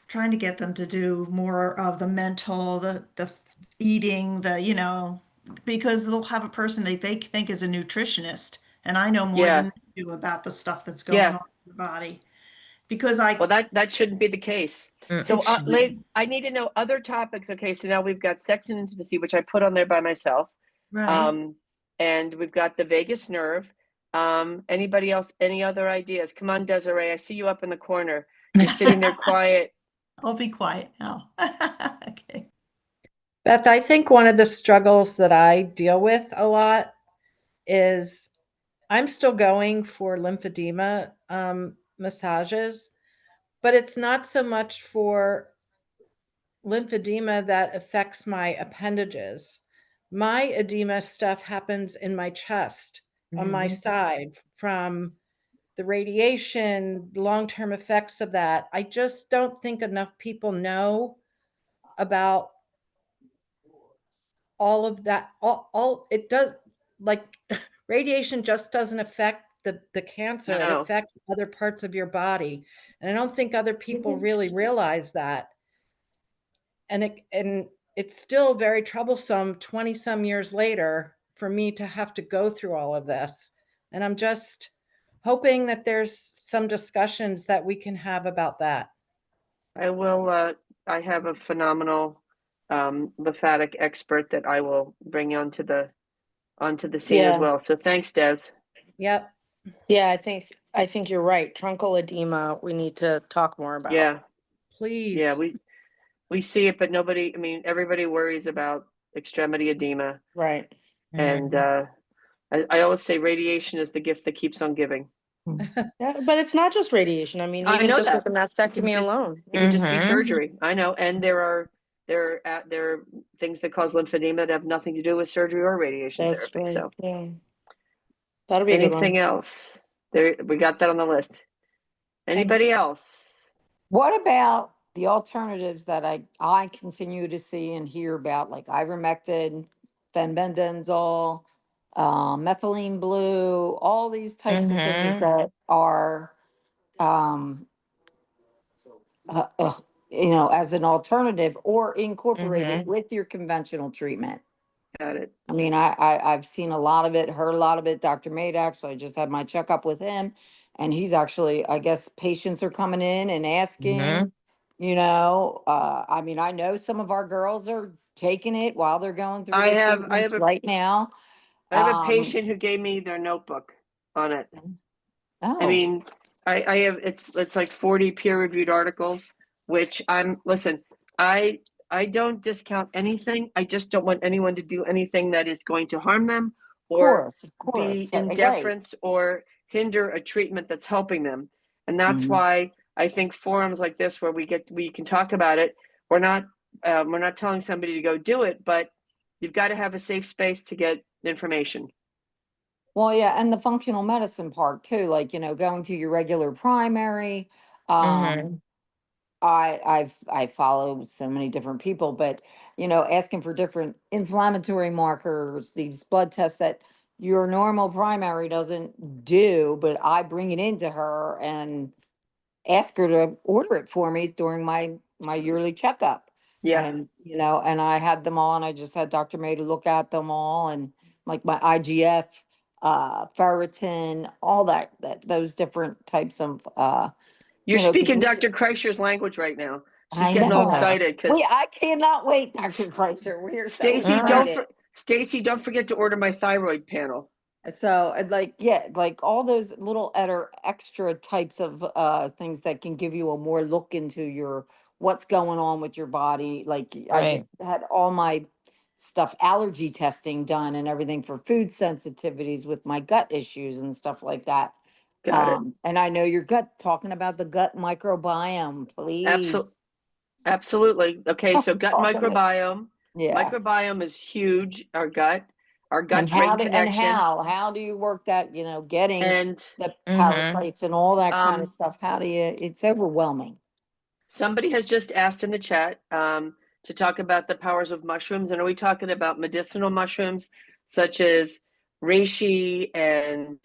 to do more of the mental, the eating, because they'll have a person they think is a nutritionist, and I know more Yeah. than they do about the stuff that's going Yeah. on in the body. Because I Well, that shouldn't be the case. So, it should I need to know other topics. Okay, so now we've got sex and intimacy, which I put on there by myself. right. Um, and we've got the vagus nerve. Anybody else? Any other ideas? Come on, Desiree. I see you up in the corner. You're sitting there quiet. I'll be quiet now. Okay. Beth, I think one of the struggles that I deal with a lot is I'm still going for lymphedema massages, but it's not so much for lymphedema that affects my appendages. My edema stuff happens in my chest on my side from the radiation, long-term effects of that. I just don't think enough people know about all of that. All it does, like radiation just doesn't affect the cancer. It No. affects other parts of your body. And I don't think other people really realize that. And it's still very troublesome 20 some years later for me to have to go through all of this. And I'm just hoping that there's some discussions that we can have about that. I will, I have a phenomenal lymphatic expert that I will bring onto the scene as well. So thanks, Des. Yep. Yeah, I think you're right. Truncal edema, we need to talk more about. Yeah, Please. yeah, we see it, but nobody, I mean, everybody worries about extremity edema. Right. And I always say radiation is the gift that keeps on giving. Yeah, but it's not just radiation. I mean, I even know just that. with a mastectomy alone. It can just be surgery. I know. And there are things that cause lymphedema that have nothing to do with surgery or radiation That's therapy. right. So Yeah. That'll be a good one. anything else? There, we got that on the list. Anybody else? What about the alternatives that I continue to see and hear about, like ivermectin, fenbendazole, methylene blue, all these types of things that are, um, uh, uh, as an alternative or incorporated with your conventional treatment? Got it. I mean, I've seen a lot of it, heard a lot of it. Dr. Madak, so I just had my checkup with him, and he's actually, I guess, patients are coming in and asking, I mean, I know some of our girls are taking it while they're going through their treatments right now. I have a patient who gave me their notebook on it. Oh. I mean, I have, it's like 40 peer-reviewed articles, which listen, I don't discount anything. I just don't want anyone to do anything that is going to harm them or of course. be in deference or hinder a treatment that's helping them. And that's why I think forums like this, where we can talk about it, we're not telling somebody to go do it, but you've got to have a safe space to get information. Well, yeah, and the functional medicine part too, like, going to your regular primary. I follow so many different people, but asking for different inflammatory markers, these blood tests that your normal primary doesn't do, but I bring it into her and ask her to order it for me during my yearly checkup. Yeah. And and I had them all, and I just had Dr. May to look at them all, and like my IGF, ferritin, all those different types of You're speaking Dr. Kreischer's language right now. She's I getting all know. excited because I cannot wait, Dr. Kreischer. We are so Stacy, excited. Stacy, don't forget to order my thyroid panel. So like all those little extra types of things that can give you a more look into your what's going on with your body. Like I just had all my stuff, allergy testing done and everything for food sensitivities with my gut issues and stuff like that. Got it. And I know your gut, talking about the gut microbiome, please. Absolutely. Okay, so gut microbiome. Yeah. Microbiome is huge. Our gut And brain connection. how do you work that, getting and the parasites and all that kind of stuff? How do you, it's overwhelming. Somebody has just asked in the chat to talk about the powers of mushrooms. And are we talking about medicinal mushrooms such as reishi and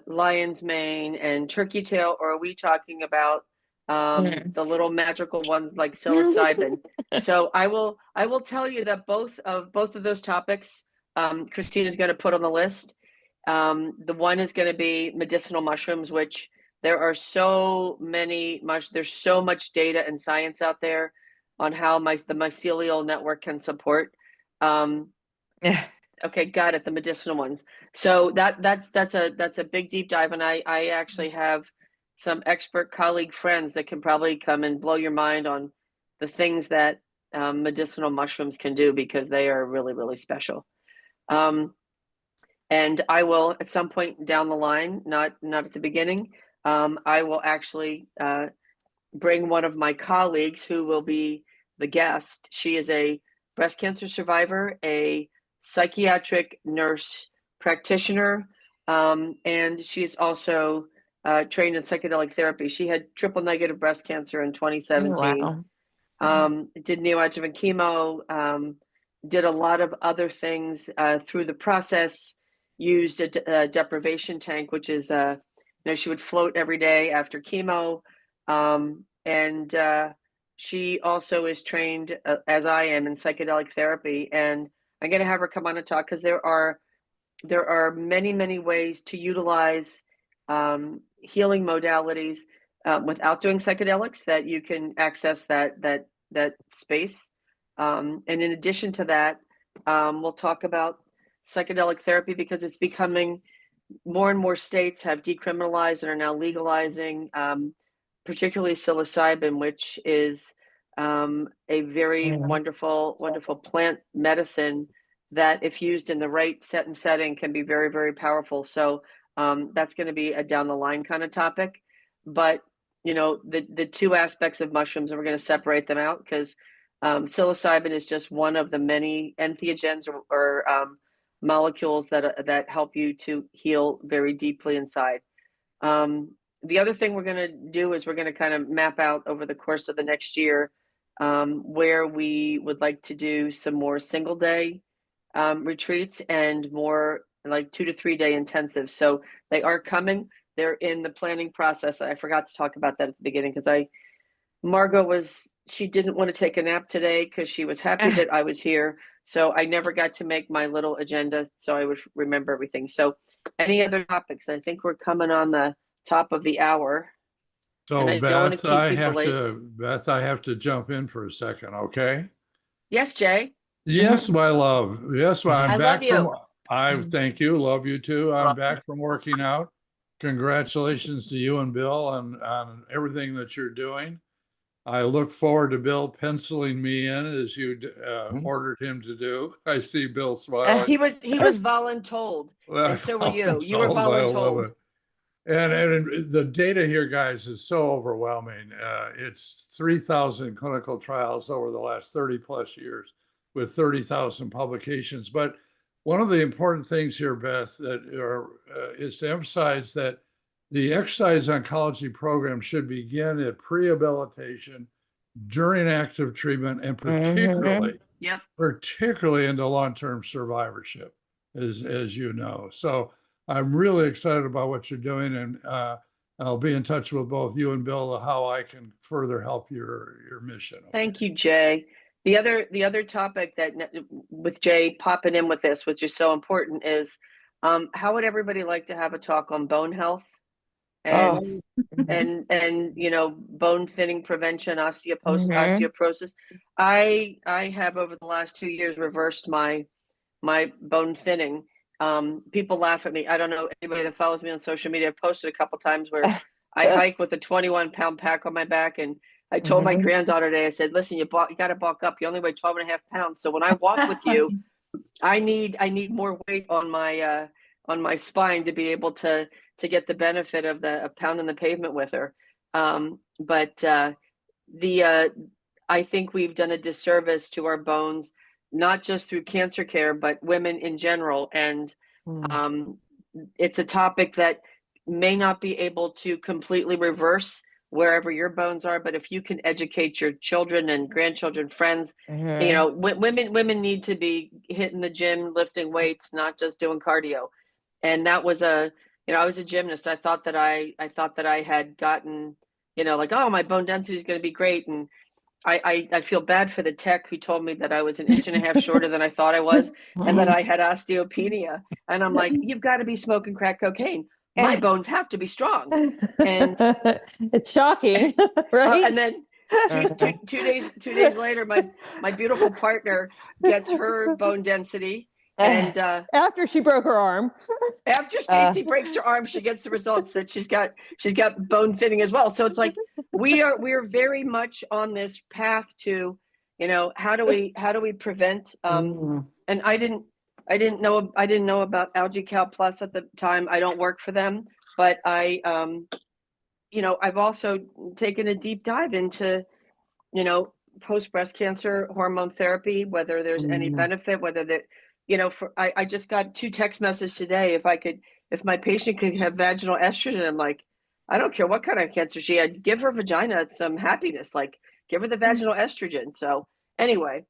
lion's mane and turkey tail, or are we talking about the little magical ones like psilocybin? So I will tell you that both of those topics Christina's going to put on the list. The one is going to be medicinal mushrooms, which there are so many there's so much data and science out there on how the mycelial network can support. Okay, got it. The medicinal ones. So that's a big deep dive, and I actually have some expert colleague friends that can probably come and blow your mind on the things that medicinal mushrooms can do, because they are really, really special. And I will at some point down the line, not at the beginning, I will actually bring one of my colleagues who will be the guest. She is a breast cancer survivor, a psychiatric nurse practitioner, And she's also trained in psychedelic therapy. She had triple negative breast cancer in 2017. Did neoadjuvant chemo, did a lot of other things through the process, used a deprivation tank, which is, she would float every day after chemo. And she also is trained, as I am, in psychedelic therapy. And I'm going to have her come on and talk, because there are many ways to utilize healing modalities without doing psychedelics, that you can access that space. And in addition to that, we'll talk about psychedelic therapy, because it's becoming, more and more states have decriminalized and are now legalizing, particularly psilocybin, which is a very wonderful plant medicine that, if used in the right set and setting, can be very powerful. So that's going to be a down the line kind of topic. But the two aspects of mushrooms, and we're going to separate them out, because psilocybin is just one of the many entheogens or molecules that help you to heal very deeply inside. The other thing we're going to do is we're going to kind of map out over the course of the next year where we would like to do some more single day retreats and more like 2 to 3 day intensives. So they are coming. They're in the planning process. I forgot to talk about that at the beginning, because Margot she didn't want to take a nap today because she was happy that I was here. So I never got to make my little agenda so I would remember everything. So any other topics? I think we're coming on the top of the hour. So Beth, I have to jump in for a second, okay? Yes, Jay. Yes, my love. Yes, I'm back from. I thank you. Love you too. I'm back from working out. Congratulations to you and Bill on everything that you're doing. I look forward to Bill penciling me in as you ordered him to do. I see Bill smiling. He was voluntold, and so were you. You were voluntold. And the data here, guys, is so overwhelming. It's 3,000 clinical trials over the last 30 plus years with 30,000 publications. But one of the important things here, Beth, is to emphasize that the exercise oncology program should begin at prehabilitation, during active treatment, and particularly into long-term survivorship, as you know. So I'm really excited about what you're doing, and I'll be in touch with both you and Bill how I can further help your mission. Okay? Thank you, Jay. The other topic that with Jay popping in with this, which is so important, is how would everybody like to have a talk on bone health and bone thinning prevention, osteoporosis. I have over the last 2 years reversed my bone thinning. People laugh at me. I don't know anybody that follows me on social media. I've posted a couple times where I hike with a 21-pound pack on my back, and I told my granddaughter today, I said, listen, you got to bulk up. You only weigh 12 and a half pounds. So when I walk with you, I need more weight on my spine to be able to get the benefit of a pound in the pavement with her. But I think we've done a disservice to our bones, not just through cancer care, but women in general. And it's a topic that may not be able to completely reverse wherever your bones are, but if you can educate your children and grandchildren, friends, women need to be hitting the gym, lifting weights, not just doing cardio. And that was I was a gymnast. I thought that I had gotten, oh, my bone density is going to be great. And I feel bad for the tech who told me that I was an inch and a half shorter than I thought I was, and that I had osteopenia. And I'm like, you've got to be smoking crack cocaine. My bones have to be strong. And it's shocking, right? And then two days later, my beautiful partner gets her bone density. And after she broke her arm, after Stacy breaks her arm, she gets the results that she's got bone thinning as well. So it's like we're very much on this path to, how do we prevent? And I didn't know about AlgaeCal Plus at the time. I don't work for them, but I've also taken a deep dive into, post breast cancer hormone therapy, whether there's any benefit, whether that, I just got 2 text messages today. If if my patient could have vaginal estrogen, I'm like, I don't care what kind of cancer she had, give her vagina some happiness, like give her the vaginal estrogen. So anyway,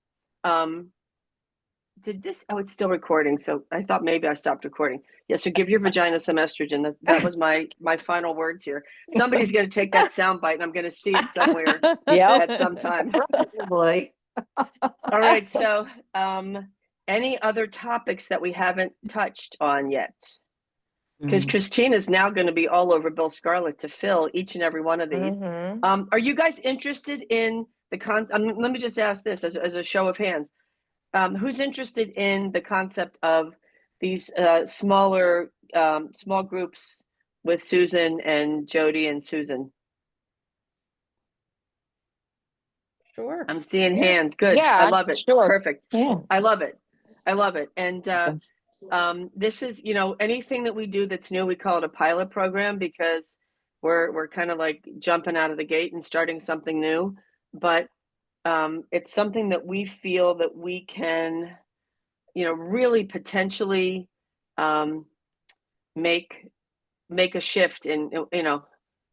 it's still recording. So I thought maybe I stopped recording. Yeah. So give your vagina some estrogen. That was my final words here. Somebody's going to take that sound bite and I'm going to see it somewhere at some time. Probably. All right. So, any other topics that we haven't touched on yet? Because Christina's now going to be all over Bill Scarlett to fill each and every one of these. Are you guys interested in the let me just ask this as a show of hands. Who's interested in the concept of these small groups with Susan and Jody and Susan? Sure. I'm seeing hands. Good. Yeah, I love it. sure. Perfect. Yeah. I love it. And this is, anything that we do that's new, we call it a pilot program because we're kind of like jumping out of the gate and starting something new. But it's something that we feel that we can, really potentially make a shift in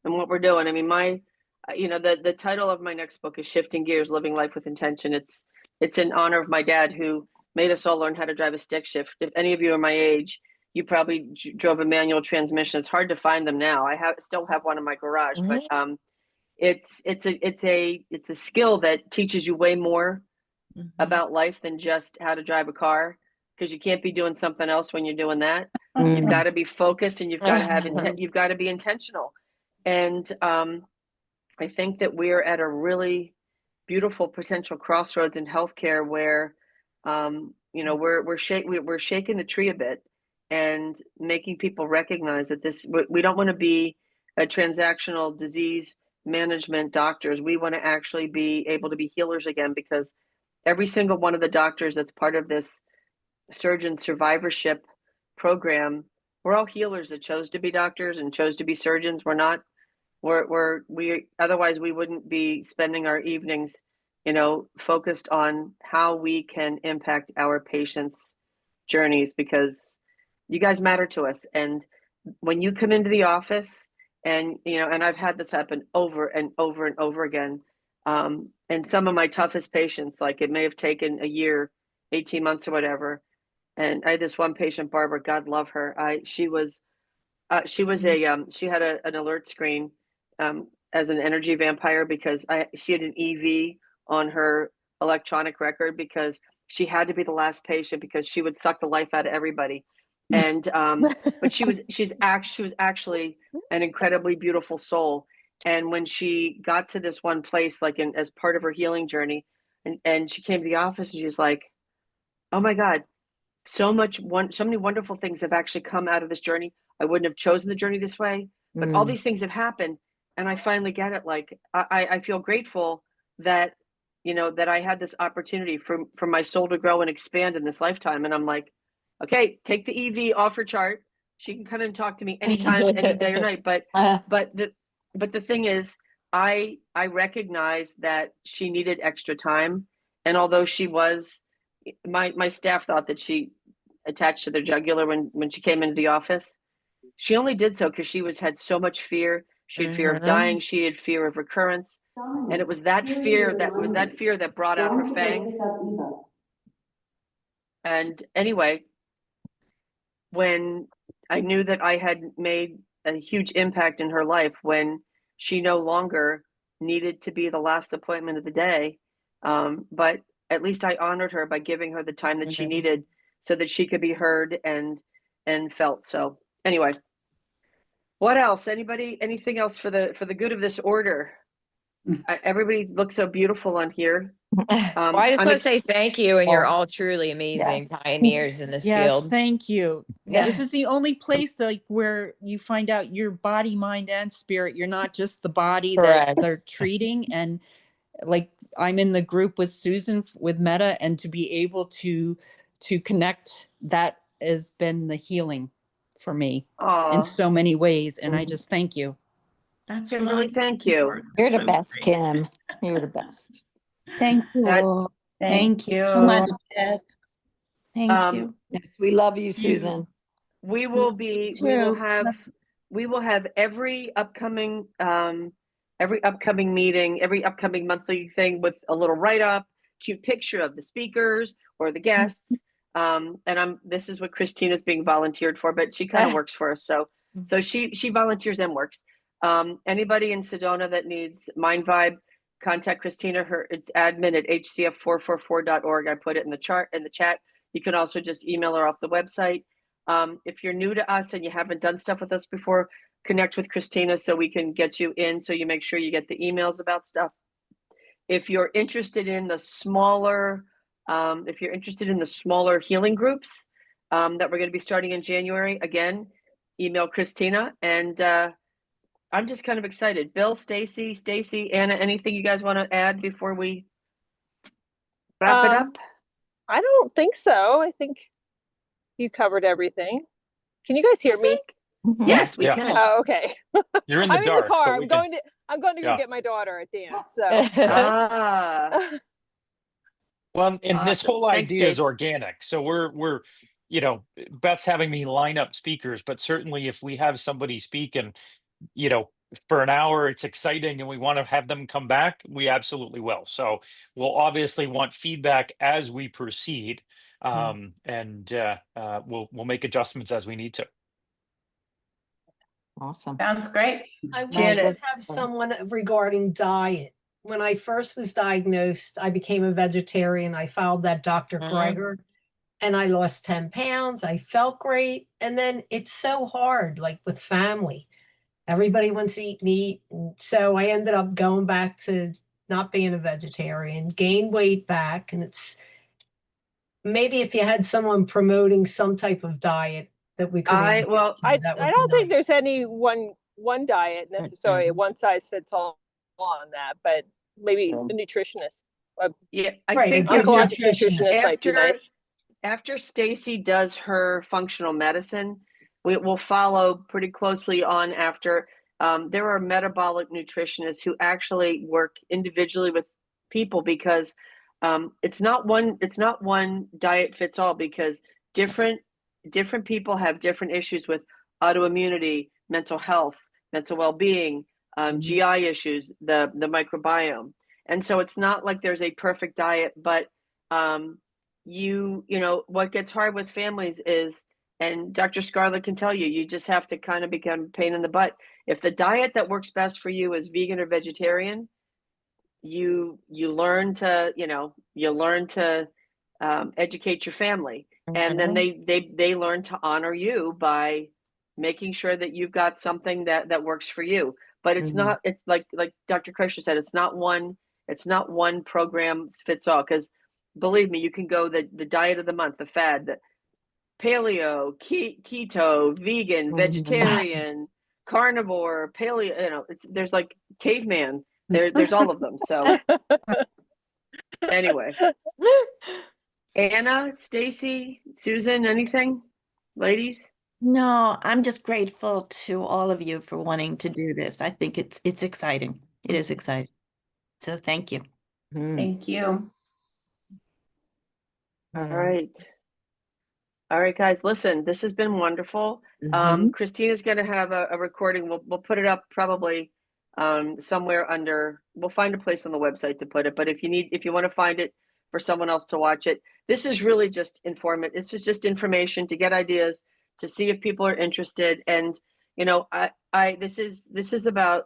what we're doing. I mean, the title of my next book is Shifting Gears, Living Life with Intention. It's in honor of my dad who made us all learn how to drive a stick shift. If any of you are my age, you probably drove a manual transmission. It's hard to find them now. I still have one in my garage, but it's a skill that teaches you way more about life than just how to drive a car, because you can't be doing something else when you're doing that. You've got to be focused and you've got to have you've got to be intentional. And I think that we're at a really beautiful potential crossroads in healthcare where we're shaking the tree a bit and making people recognize that we don't want to be a transactional disease management doctors. We want to actually be able to be healers again, because every single one of the doctors that's part of this surgeon survivorship program, we're all healers that chose to be doctors and chose to be surgeons. Otherwise we wouldn't be spending our evenings, focused on how we can impact our patients' journeys, because you guys matter to us. And when you come into the office and I've had this happen over and over and over again. And some of my toughest patients, like it may have taken a year, 18 months or whatever. And I had this one patient, Barbara, God love her. She had an alert screen as an energy vampire because she had an EV on her electronic record because she had to be the last patient because she would suck the life out of everybody. And but she was actually an incredibly beautiful soul. And when she got to this one place, like as part of her healing journey, and she came to the office and she's like, oh my God, so many wonderful things have actually come out of this journey. I wouldn't have chosen the journey this way, but all these things have happened. And I finally get it. Like, I feel grateful that, that I had this opportunity for my soul to grow and expand in this lifetime. And I'm like, okay, take the EV off her chart. She can come and talk to me anytime, any day or night. But the thing is, I recognize that she needed extra time. And although she was, my staff thought that she attached to their jugular when she came into the office, she only did so because she had so much fear. She had fear of dying. She had fear of recurrence. And it was that fear that brought out her fangs. And anyway, when I knew that I had made a huge impact in her life, when she no longer needed to be the last appointment of the day, but at least I honored her by giving her the time that she needed so that she could be heard and felt. So anyway, what else? Anything else for the good of this order? Everybody looks so beautiful on here. Well, I just want to say thank you, and you're all truly amazing pioneers in this field. Thank you. Yeah. This is the only place like where you find out your body, mind, and spirit. You're not just the body that they're treating. And like I'm in the group with Susan with Meta, and to be able to connect, that has been the healing for me in so many ways. And I just thank you. That's Kimberly, thank you. You're the best, Kim. You're the best. Thank you. Thank you so much, Beth. Thank you. Yes, we love you, Susan. we will too. have every upcoming meeting, every upcoming monthly thing with a little write-up, cute picture of the speakers or the guests. This is what Christina's being volunteered for, but she kind of works for us. So she volunteers and works. Anybody in Sedona that needs Mind Vibe, contact Christina. It's admin at hcf444.org. I put it in the chat. You can also just email her off the website. If you're new to us and you haven't done stuff with us before, connect with Christina so we can get you in, so you make sure you get the emails about stuff. If you're interested in the smaller healing groups that we're going to be starting in January, again, email Christina. And I'm just kind of excited. Bill, Stacy, Anna, anything you guys want to add before we wrap it up? I don't think so. I think you covered everything. Can you guys hear me? Yes, we can. Oh, okay. You're in the I'm dark. in the car. But I'm going to go get my daughter at dance. So. Well, and this Awesome. whole Thanks, idea is Stace. organic. So we're Beth's having me line up speakers, but certainly if we have somebody speak and for an hour, it's exciting and we want to have them come back, we absolutely will. So we'll obviously want feedback as we proceed. And we'll make adjustments as we need to. Awesome. Sounds great. I wish Janet. to have someone regarding diet. When I first was diagnosed, I became a vegetarian. I followed that Dr. Greger and I lost 10 pounds. I felt great. And then it's so hard, like with family. Everybody wants to eat meat. And so I ended up going back to not being a vegetarian, gained weight back. And it's maybe if you had someone promoting some type of diet that we could. I don't think there's any one diet necessarily, a one size fits all on that, but maybe a nutritionist. Yeah, I think oncologic nutritionist might be nice. After Stacy does her functional medicine, we will follow pretty closely on after. There are metabolic nutritionists who actually work individually with people because it's not one diet fits all, because different people have different issues with autoimmunity, mental health, mental well-being, GI issues, the microbiome. And so it's not like there's a perfect diet, but what gets hard with families is, and Dr. Scarlett can tell you, you just have to kind of become a pain in the butt. If the diet that works best for you is vegan or vegetarian, you learn to educate your family, and then they learn to honor you by making sure that you've got something that works for you. But it's not, it's like Dr. Kreischer said, it's not one program fits all, because believe me, you can go the diet of the month, the fad, the paleo, keto, vegan, vegetarian, carnivore, paleo, there's like caveman, there's all of them. So anyway, Anna, Stacy, Susan, anything, ladies? No, I'm just grateful to all of you for wanting to do this. I think it's exciting. It is exciting. So thank you. Thank you. All right, guys, listen, this has been wonderful. Christina's going to have a recording. We'll put it up probably somewhere under, we'll find a place on the website to put it. But if you want to find it for someone else to watch it, this is really just informative. This is just information to get ideas, to see if people are interested. And, this is about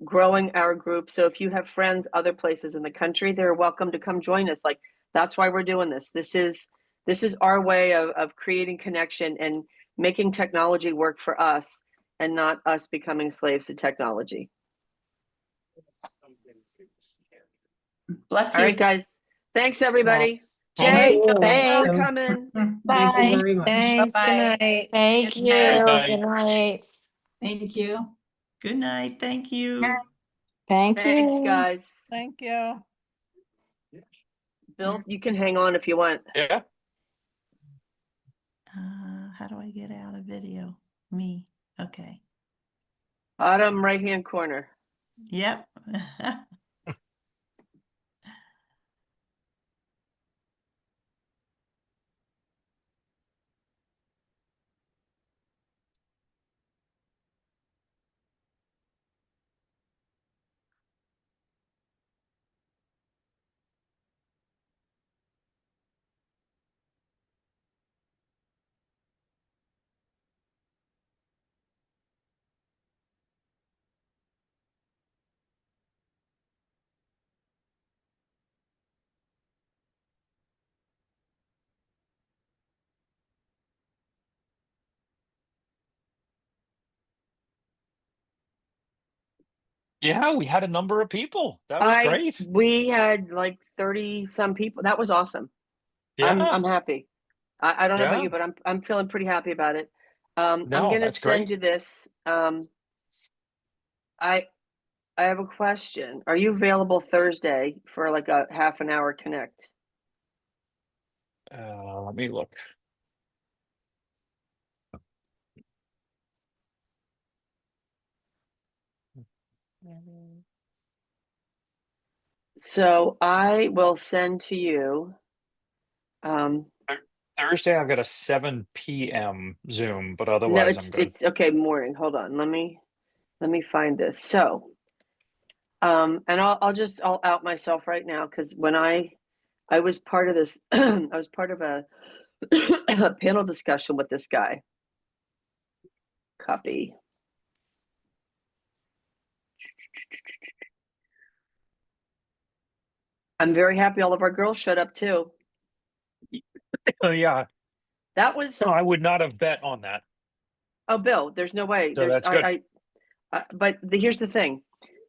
growing our group. So if you have friends other places in the country, they're welcome to come join us. Like, that's why we're doing this. This is our way of creating connection and making technology work for us, and not us becoming slaves to technology. Bless you. All right, guys. Thanks, everybody. Yes. Jay, Thank you. thanks for coming. Thank you Bye. very much. Thanks. Bye-bye. Good night. Thank you. night. Good night. Thank you. Good night. Thank you. Thank Thanks, you. guys. Thank you. Bill, you can hang on if you want. Yeah. How do I get out of video? Me. Okay. Bottom right-hand corner. Yep. Yeah, we had a number of people. That was great. We had like 30 some people. That was awesome. Yeah. I'm happy. I don't know about Yeah. you, but I'm feeling pretty happy about it. I'm No, gonna that's send great. you this. I have a question. Are you available Thursday for like a half an hour connect? Let me look. So I will send to you. Thursday, I've got a 7 p.m. Zoom, but No, otherwise I'm good. it's okay. Morning. Hold on. Let me find this. So, and I'll out myself right now because when I was part of this, I was part of a panel discussion with this guy. Copy. I'm very happy all of our girls showed up too. Oh yeah, That was. no, I would not have bet on that. Oh, Bill, there's no way. So that's good. But here's the thing,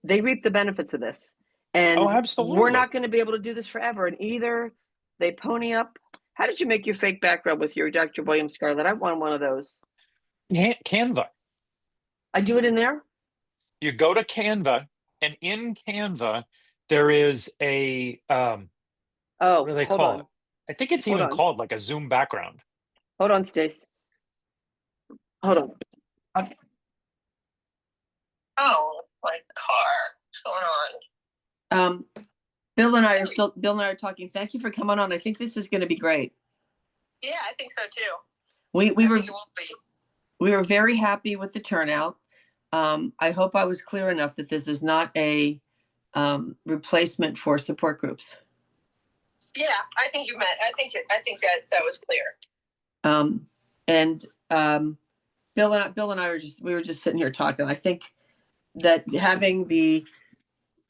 they reap the benefits of this, and Oh, absolutely. we're not going to be able to do this forever. And either they pony up. How did you make your fake background with your Dr. William Scarlett? I want one of those. Canva. I do it in there. You go to Canva, and in Canva there is a what do they hold call on. it? I think it's Hold even on. called like a Zoom background. Hold on, Stace. Hold on. Okay. Oh, my car. What's going on? Bill and I are talking. Thank you for coming on. I think this is going to be great. Yeah, I think so too. We were very happy with the turnout. I hope I was clear enough that this is not a replacement for support groups. Yeah, I think you meant. I think that was clear. Bill and I were just sitting here talking. I think that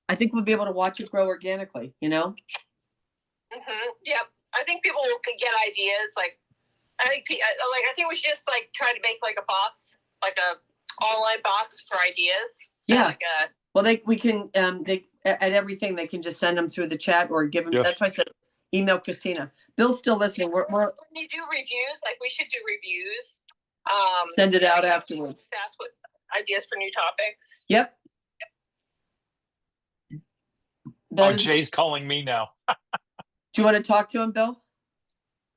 I think we'll be able to watch it grow organically. You know. Yep. I think people can get ideas. Like, I think we should just like try to make like a box, like a online box for ideas. Yeah. We can at everything they can just send them through the chat or give them. Yeah. That's why I said email Christina. Bill's still listening. We're when you do reviews, like we should do reviews. Send it out afterwards. That's what ideas for new topics. Yep. Jay's calling me now. Do you want to talk to him, Bill?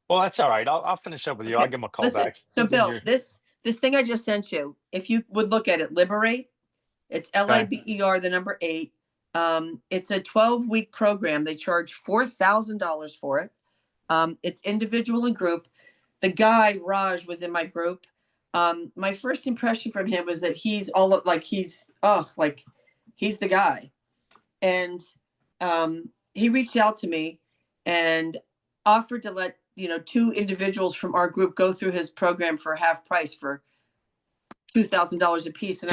Well, that's all right. I'll finish up with you. Okay. I'll give him a call back. So Bill, this thing I just sent you, if you would look at it, Liberate. It's LIBER, the number 8. It's a 12-week program. They charge $4,000 for it. It's individual and group. The guy, Raj, was in my group. My first impression from him was that he's the guy. And he reached out to me and offered to let 2 individuals from our group go through his program for half price for $2,000 a piece. And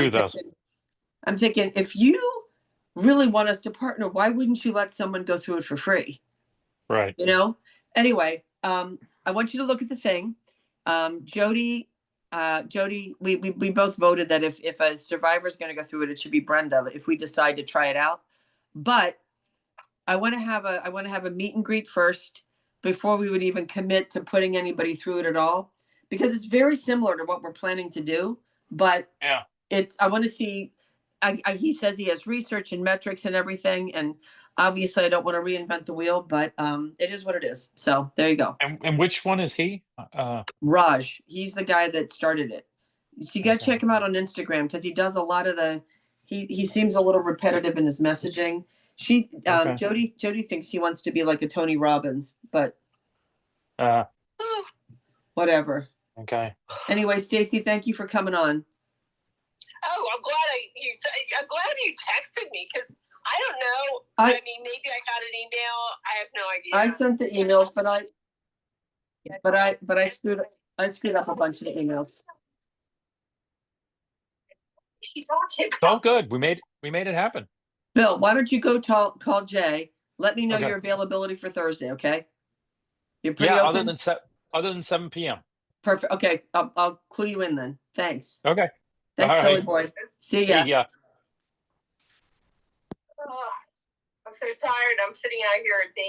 I'm thinking, if you really want us to partner, why wouldn't you let someone go through it for free? Right. Anyway, I want you to look at the thing. Jody, we both voted that if a survivor is going to go through it, it should be Brenda if we decide to try it out. But I want to have a meet and greet first before we would even commit to putting anybody through it at all, because it's very similar to what we're planning to do. But yeah, I want to see. He says he has research and metrics and everything, and obviously I don't want to reinvent the wheel, but it is what it is. So there you go. And which one is he? Raj. He's the guy that started it. You got to check him out on Instagram because he does a lot of he seems a little repetitive in his messaging. Jody thinks he wants to be like a Tony Robbins, but whatever. Okay. Anyway, Stacy, thank you for coming on. Oh, I'm glad you texted me because I don't know. I mean, maybe I got an email. I have no idea. I sent the emails, but I screwed up a bunch of the emails. Oh, good. We made it happen. Bill, why don't you go call Jay? Let me know your availability for Thursday, okay? You're pretty open? Other than 7 p.m. Perfect. Okay, I'll clue you in then. Thanks. Okay. Thanks, all Billy right. boy. See ya. See ya. so tired. I'm sitting out here